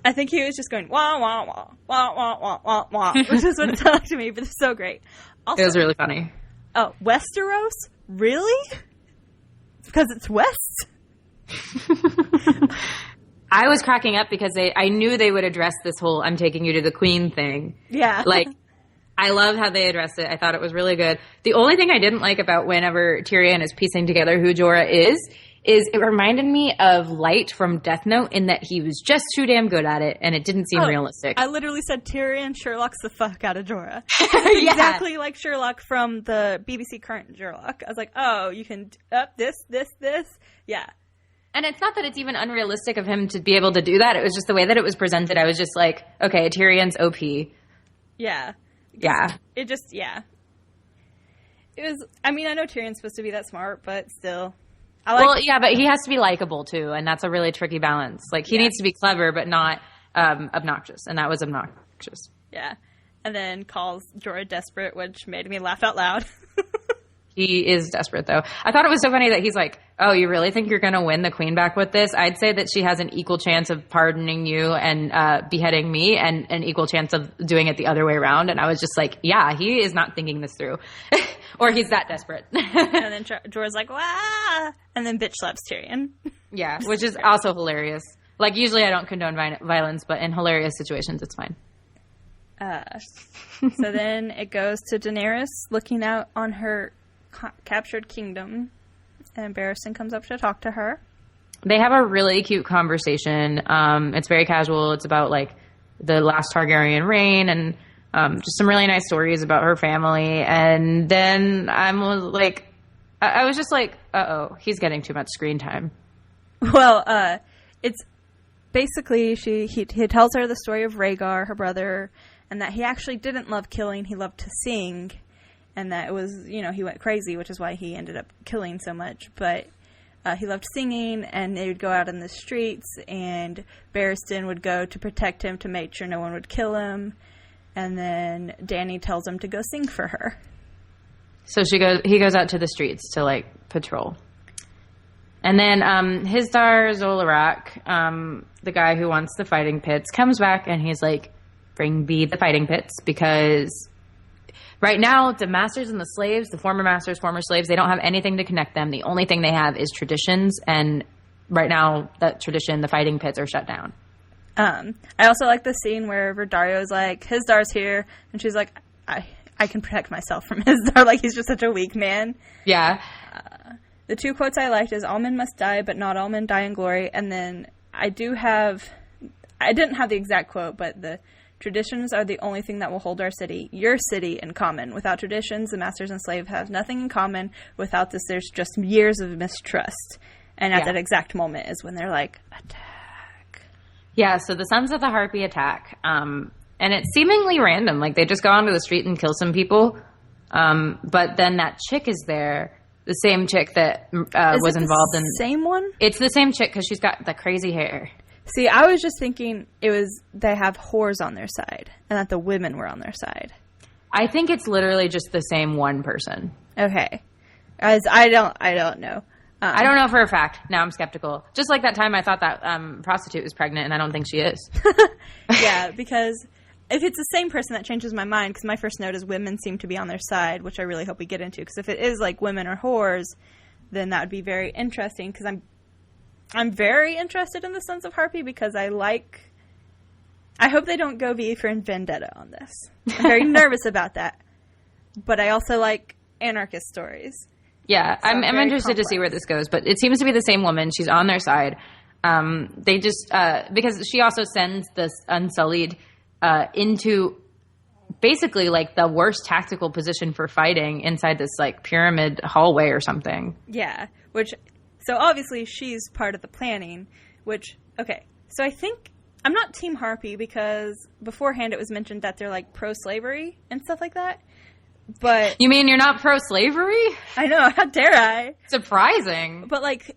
I think he was just going, wah, wah, wah, wah, wah, wah, wah, wah, which is what it sounded like to me, but it's so great. Also, it was really funny. Oh, Westeros? Really? Because it's West? I was cracking up because I knew they would address this whole I'm taking you to the queen thing. Yeah. Like, I love how they addressed it. I thought it was really good. The only thing I didn't like about whenever Tyrion is piecing together who Jorah is it reminded me of Light from Death Note in that he was just too damn good at it and it didn't seem realistic. I literally said Tyrion Sherlock's the fuck out of Jorah. Yeah. Exactly like Sherlock from the BBC current Sherlock. I was like, oh, you can up this. Yeah. And it's not that it's even unrealistic of him to be able to do that. It was just the way that it was presented. I was just like, okay, Tyrion's OP. Yeah. Yeah. It just, yeah. It was, I mean, I know Tyrion's supposed to be that smart, but still. Yeah, but he has to be likable too, and that's a really tricky balance. Like, he needs to be clever, but not obnoxious, and that was obnoxious. Yeah. And then calls Jorah desperate, which made me laugh out loud. He is desperate, though. I thought it was so funny that he's like, oh, you really think you're going to win the queen back with this? I'd say that she has an equal chance of pardoning you and beheading me and an equal chance of doing it the other way around. And I was just like, yeah, he is not thinking this through. Or he's that desperate. And then Jorah's like, wah! And then bitch slaps Tyrion. Yeah, which is also hilarious. Like, usually I don't condone violence, but in hilarious situations, it's fine. So then it goes to Daenerys looking out on her captured kingdom, and Barristan comes up to talk to her. They have a really cute conversation. It's very casual. It's about, like, the last Targaryen reign and just some really nice stories about her family. And then I was just like, uh-oh, he's getting too much screen time. Well, it's basically he tells her the story of Rhaegar, her brother, and that he actually didn't love killing, he loved to sing, and that it was, he went crazy, which is why he ended up killing so much, but he loved singing, and they would go out in the streets, and Barristan would go to protect him to make sure no one would kill him, and then Dany tells him to go sing for her. So he goes out to the streets to, like, patrol. And then Hizdar Zolarak, the guy who wants the fighting pits, comes back and he's like, bring me the fighting pits, because right now the masters and the slaves, the former masters, former slaves, they don't have anything to connect them. The only thing they have is traditions, and right now that tradition, the fighting pits, are shut down. I also like the scene where Verdario's like, Hizdar's here, and she's like, I can protect myself from Hizdar, like he's just such a weak man. Yeah. The two quotes I liked is, all men must die, but not all men die in glory. And then I didn't have the exact quote, but the traditions are the only thing that will hold our city, your city, in common. Without traditions, the masters and slaves have nothing in common. Without this, there's just years of mistrust. And at that exact moment is when they're like, attack. Yeah, so the Sons of the Harpy attack. And it's seemingly random. Like, they just go onto the street and kill some people. But then that chick is there. The same chick that was involved in... same one? It's the same chick because she's got the crazy hair. See, I was just thinking they have whores on their side and that the women were on their side. I think it's literally just the same one person. Okay. As I don't know. I don't know for a fact. Now I'm skeptical. Just like that time I thought that prostitute was pregnant, and I don't think she is. Yeah, because if it's the same person, that changes my mind, because my first note is women seem to be on their side, which I really hope we get into, because if it is like women or whores, then that would be very interesting, because I'm very interested in the Sons of Harpy, because I hope they don't go V for Vendetta on this. I'm very nervous about that. But I also like anarchist stories. Yeah, so I'm interested to see where this goes, but it seems to be the same woman. She's on their side. They just, because she also sends this Unsullied into basically like the worst tactical position for fighting inside this like pyramid hallway or something. Yeah, so obviously she's part of the planning, okay, so I think I'm not Team Harpy, because beforehand it was mentioned that they're like pro-slavery and stuff like that, but... You mean you're not pro-slavery? I know, how dare I? Surprising. But like,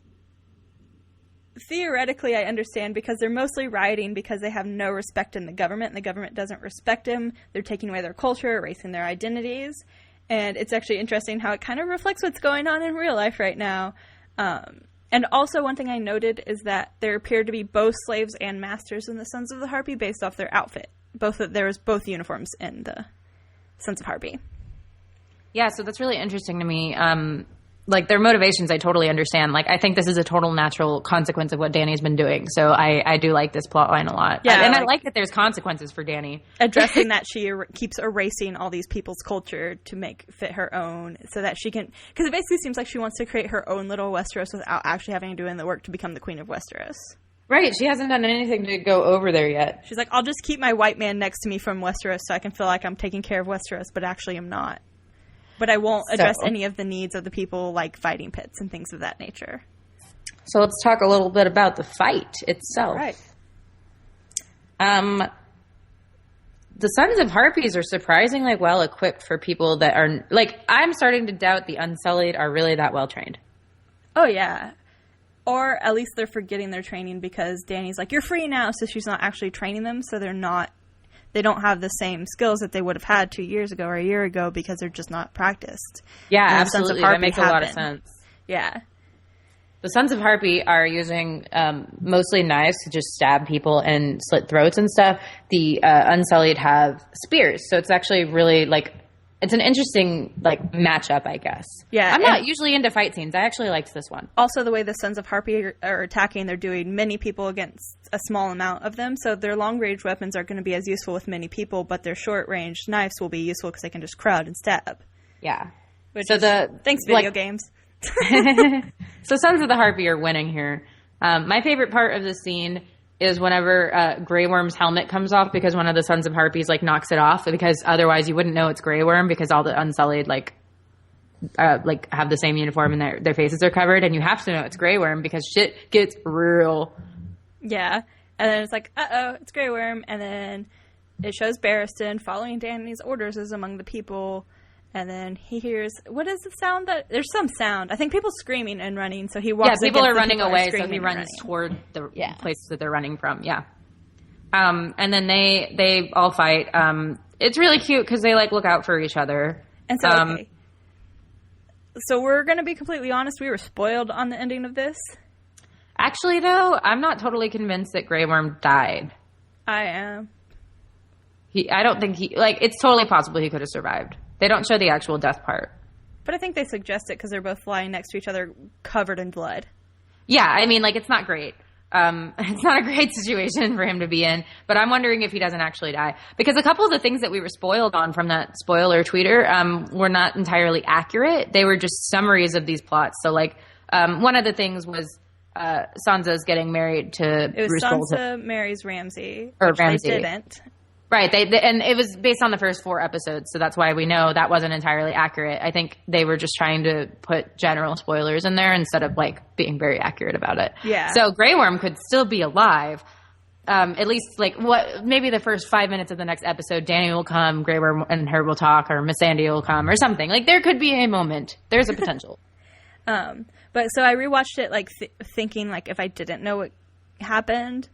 theoretically I understand, because they're mostly rioting because they have no respect in the government, and the government doesn't respect them. They're taking away their culture, erasing their identities, and it's actually interesting how it kind of reflects what's going on in real life right now. And also one thing I noted is that there appeared to be both slaves and masters in the Sons of the Harpy based off their outfit. There was both uniforms in the Sons of Harpy. Yeah, so that's really interesting to me. Like, their motivations, I totally understand. Like, I think this is a total natural consequence of what Dany's been doing. So I do like this plot line a lot. Yeah, and I like that there's consequences for Dany. Addressing that she keeps erasing all these people's culture to make fit her own, so that she can... Because it basically seems like she wants to create her own little Westeros without actually having to do the work to become the Queen of Westeros. Right, she hasn't done anything to go over there yet. She's like, I'll just keep my white man next to me from Westeros so I can feel like I'm taking care of Westeros, but actually I'm not. But I won't address any of the needs of the people, like fighting pits and things of that nature. So let's talk a little bit about the fight itself. Right. The Sons of Harpies are surprisingly well equipped for people that are... Like, I'm starting to doubt the Unsullied are really that well trained. Oh, yeah. Or at least they're forgetting their training, because Dany's like, you're free now, so she's not actually training them, so they're not they don't have the same skills that they would have had 2 years ago or a year ago because they're just not practiced. Yeah, absolutely. That makes a lot of sense. Yeah. The Sons of Harpy are using mostly knives to just stab people and slit throats and stuff. The Unsullied have spears. So it's actually really, like, it's an interesting, like, matchup, I guess. Yeah. I'm not usually into fight scenes. I actually liked this one. Also, the way the Sons of Harpy are attacking, they're doing many people against a small amount of them. So their long-range weapons are going to be as useful with many people, but their short-range knives will be useful because they can just crowd and stab. Yeah. Thanks, video games. So Sons of the Harpy are winning here. My favorite part of the scene is whenever Grey Worm's helmet comes off, because one of the Sons of Harpies like knocks it off, because otherwise you wouldn't know it's Grey Worm, because all the Unsullied like have the same uniform and their faces are covered, and you have to know it's Grey Worm because shit gets real. Yeah. And then it's like, uh-oh, it's Grey Worm. And then it shows Barristan following Dany's orders as among the people. And then he hears, what is the sound that... There's some sound. I think people screaming and running, so he walks... Yeah, people are running away, so he runs toward the places that they're running from, yeah. And then they all fight. It's really cute because they, like, look out for each other. And so, okay. So we're going to be completely honest, we were spoiled on the ending of this. Actually, though, I'm not totally convinced that Grey Worm died. I am. I don't think it's totally possible he could have survived. They don't show the actual death part. But I think they suggest it because they're both lying next to each other covered in blood. Yeah, I mean, like, it's not great. It's not a great situation for him to be in. But I'm wondering if he doesn't actually die. Because a couple of the things that we were spoiled on from that spoiler tweeter were not entirely accurate. They were just summaries of these plots. So, like, one of the things was Sansa's getting married to It was Bruce Sansa Bolton. marries Ramsay. Or which Ramsay. They didn't. Right, and it was based on the first 4 episodes, so that's why we know that wasn't entirely accurate. I think they were just trying to put general spoilers in there instead of, like, being very accurate about it. Yeah. So Grey Worm could still be alive. At least, like, maybe the first 5 minutes of the next episode, Dany will come, Grey Worm and her will talk, or Miss Sandy will come, or something. Like, there could be a moment. There's a potential. But so I rewatched it, like, thinking, like, if I didn't know what happened...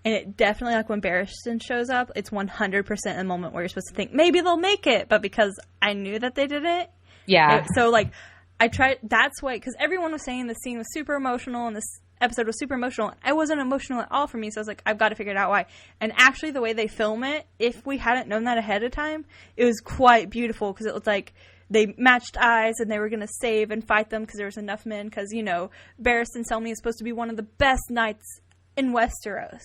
And it definitely, like, when Barristan shows up, it's 100% a moment where you're supposed to think, maybe they'll make it. But because I knew that they didn't. Yeah. So, like, I tried, that's why, because everyone was saying the scene was super emotional and this episode was super emotional. It wasn't emotional at all for me. So I was like, I've got to figure it out why. And actually, the way they film it, if we hadn't known that ahead of time, it was quite beautiful because it was like, they matched eyes and they were going to save and fight them because there was enough men. Because, you know, Barristan Selmy is supposed to be one of the best knights in Westeros.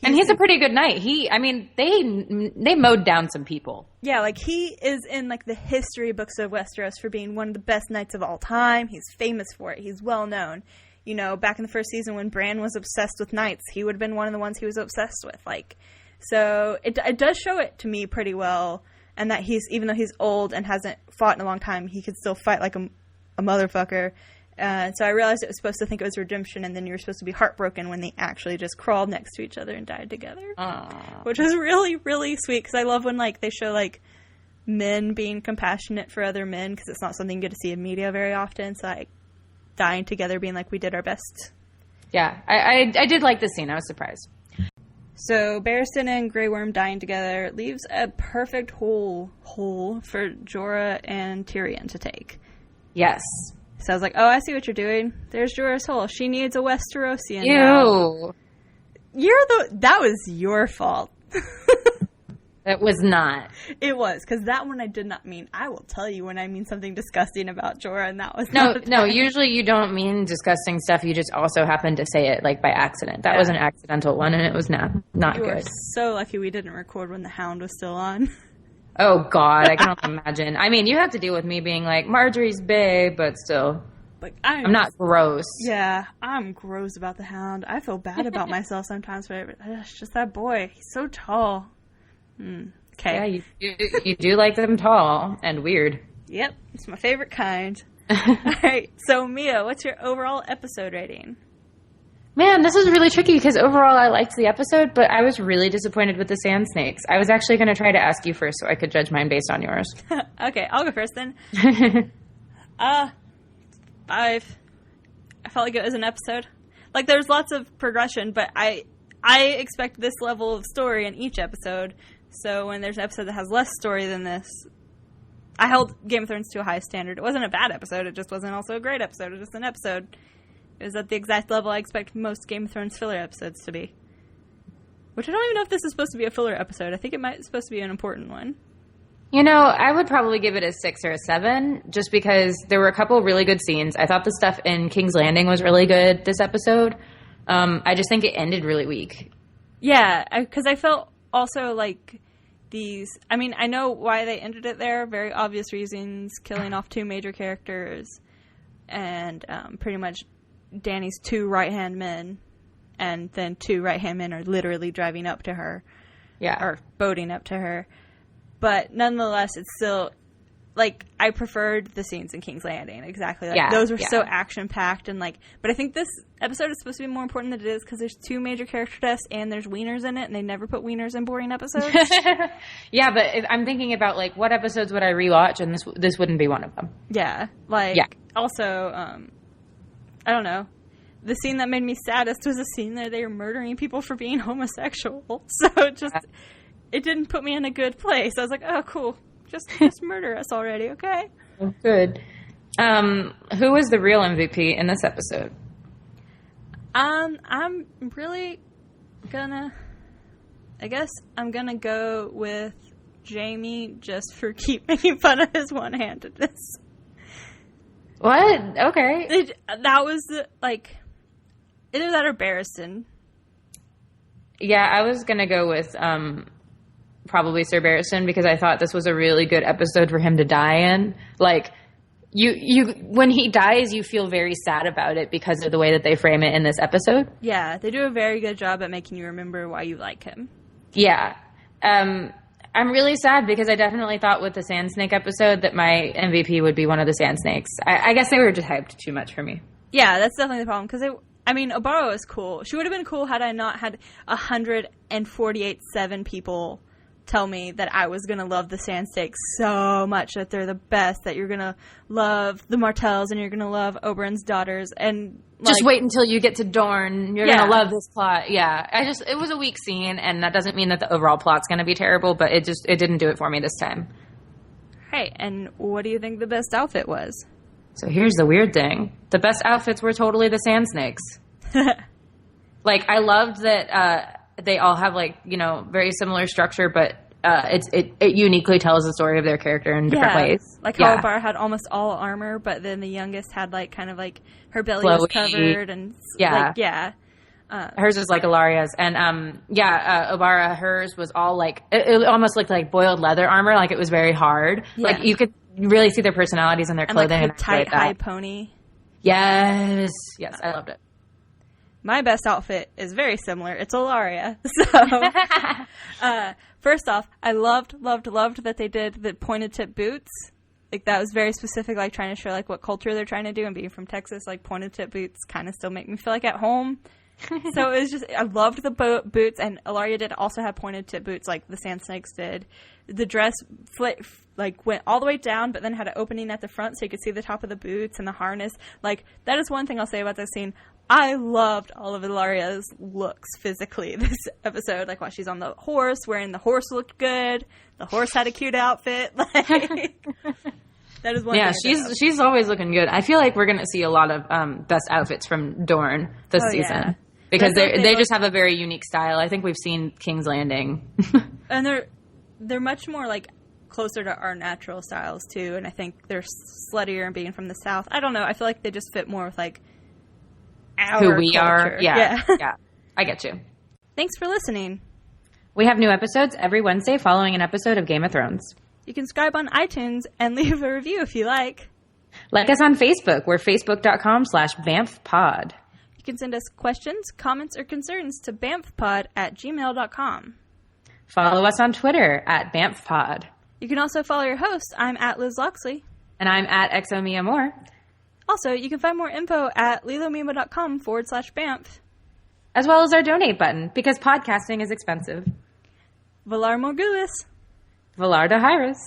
And he's a pretty good knight. They mowed down some people. Yeah, like, he is in, like, the history books of Westeros for being one of the best knights of all time. He's famous for it. He's well known. You know, back in the first season when Bran was obsessed with knights, he would have been one of the ones he was obsessed with. Like, so it does show it to me pretty well. And that even though he's old and hasn't fought in a long time, he could still fight like a motherfucker. So I realized it was supposed to think it was redemption, and then you were supposed to be heartbroken when they actually just crawled next to each other and died together. Aww. Which was really, really sweet, because I love when, like, they show, like, men being compassionate for other men, because it's not something you get to see in media very often. So, like, dying together, being like, we did our best. Yeah, I did like this scene. I was surprised. So Barristan and Grey Worm dying together leaves a perfect hole for Jorah and Tyrion to take. Yes. So I was like, oh, I see what you're doing. There's Jorah's hole. She needs a Westerosian Ew. now. That was your fault. It was not. It was, because that one I did not mean. I will tell you when I mean something disgusting about Jorah, and that was No, usually you don't mean disgusting stuff. You just also happen to say it, like, by accident. That was an accidental one, and it was not you good. Were so lucky we didn't record when the Hound was still on. Oh, God, I can only imagine. I mean, you have to deal with me being like, Marjorie's bae, but still. Like, I'm not gross. Yeah, I'm gross about the Hound. I feel bad about myself sometimes, but it's just that boy. He's so tall. Okay. Yeah, you do like them tall and weird. Yep, it's my favorite kind. All right, so Mia, what's your overall episode rating? Man, this is really tricky because overall I liked the episode, but I was really disappointed with the sand snakes. I was actually going to try to ask you first so I could judge mine based on yours. Okay, I'll go first then. 5. I felt like it was an episode. Like, there's lots of progression, but I expect this level of story in each episode. So when there's an episode that has less story than this, I held Game of Thrones to a high standard. It wasn't a bad episode. It just wasn't also a great episode. It was just an episode. It was at the exact level I expect most Game of Thrones filler episodes to be. Which I don't even know if this is supposed to be a filler episode. I think it might be supposed to be an important one. You know, I would probably give it a 6 or a 7, just because there were a couple of really good scenes. I thought the stuff in King's Landing was really good this episode. I just think it ended really weak. Yeah, because I felt also like these... I mean, I know why they ended it there. Very obvious reasons. Killing off 2 major characters. And pretty much Dany's 2 right-hand men. And then 2 right-hand men are literally driving up to her. Yeah. Or boating up to her. But nonetheless, it's still... Like, I preferred the scenes in King's Landing. Exactly. Like, those were so action-packed. And, like... But I think this episode is supposed to be more important than it is because there's 2 major character deaths and there's wieners in it. And they never put wieners in boring episodes. Yeah, but if I'm thinking about, like, what episodes would I rewatch? And this wouldn't be one of them. Yeah. Like, also, I don't know. The scene that made me saddest was a scene that they were murdering people for being homosexual. So it just... It didn't put me in a good place. I was like, oh, cool. Just murder us already, okay? Oh, good. Who was the real MVP in this episode? I'm really gonna... I guess I'm gonna go with Jamie just for keep making fun of his one-handedness. What? Okay. That was, like... Either that or Barristan. Yeah, I was gonna go with... probably Sir Barristan, because I thought this was a really good episode for him to die in. Like, you when he dies, you feel very sad about it because of the way that they frame it in this episode. Yeah, they do a very good job at making you remember why you like him. Yeah. I'm really sad because I definitely thought with the Sand Snake episode that my MVP would be one of the Sand Snakes. I guess they were just hyped too much for me. Yeah, that's definitely the problem, because Obara was cool. She would have been cool had I not had 148.7 people tell me that I was going to love the Sand Snakes so much, that they're the best, that you're going to love the Martells and you're going to love Oberyn's daughters. And just wait until you get to Dorne. You're going to love this plot. Yeah. It was a weak scene, and that doesn't mean that the overall plot's going to be terrible, but it didn't do it for me this time. Right. And what do you think the best outfit was? So here's the weird thing. The best outfits were totally the Sand Snakes. Like, I loved that they all have, like, you know, very similar structure, but it uniquely tells the story of their character in different ways. Like how Obara had almost all armor, but then the youngest had, like, kind of like her belly was covered and hers is like Ilaria's. And Obara, hers was all like it almost looked like boiled leather armor, like it was very hard. Yeah. Like you could really see their personalities in their clothing. And like her tight high pony. Yes, I loved it. My best outfit is very similar. It's Ilaria. So, first off, I loved that they did the pointed tip boots. Like, that was very specific, like, trying to show, like, what culture they're trying to do. And being from Texas, like, pointed tip boots kind of still make me feel like at home. So, it was just, I loved the boots. And Ilaria did also have pointed tip boots, like the Sand Snakes did. The dress, went all the way down, but then had an opening at the front so you could see the top of the boots and the harness. Like, that is one thing I'll say about this scene. I loved all of Ilaria's looks physically this episode. Like, while she's on the horse, wearing the horse looked good. The horse had a cute outfit. Like, that is one thing. Yeah, she's always looking good. I feel like we're going to see a lot of best outfits from Dorne this season. Yeah. Because they just have a very unique style. I think we've seen King's Landing. And they're much more, like, closer to our natural styles, too. And I think they're sluttier and being from the South. I don't know. I feel like they just fit more with, like, who we culture. Are. Yeah. I get you. Thanks for listening. We have new episodes every Wednesday following an episode of Game of Thrones. You can subscribe on iTunes and leave a review if you like. Like us on Facebook. We're facebook.com/BAMFpod. You can send us questions, comments, or concerns to bamfpod@gmail.com. Follow us on Twitter @BAMFpod. You can also follow your host. I'm @Liz Loxley. And I'm @XOMiaMoore. Also, you can find more info at lilomima.com/BAMF. As well as our donate button, because podcasting is expensive. Valar Morgulis. Valar Dohaeris.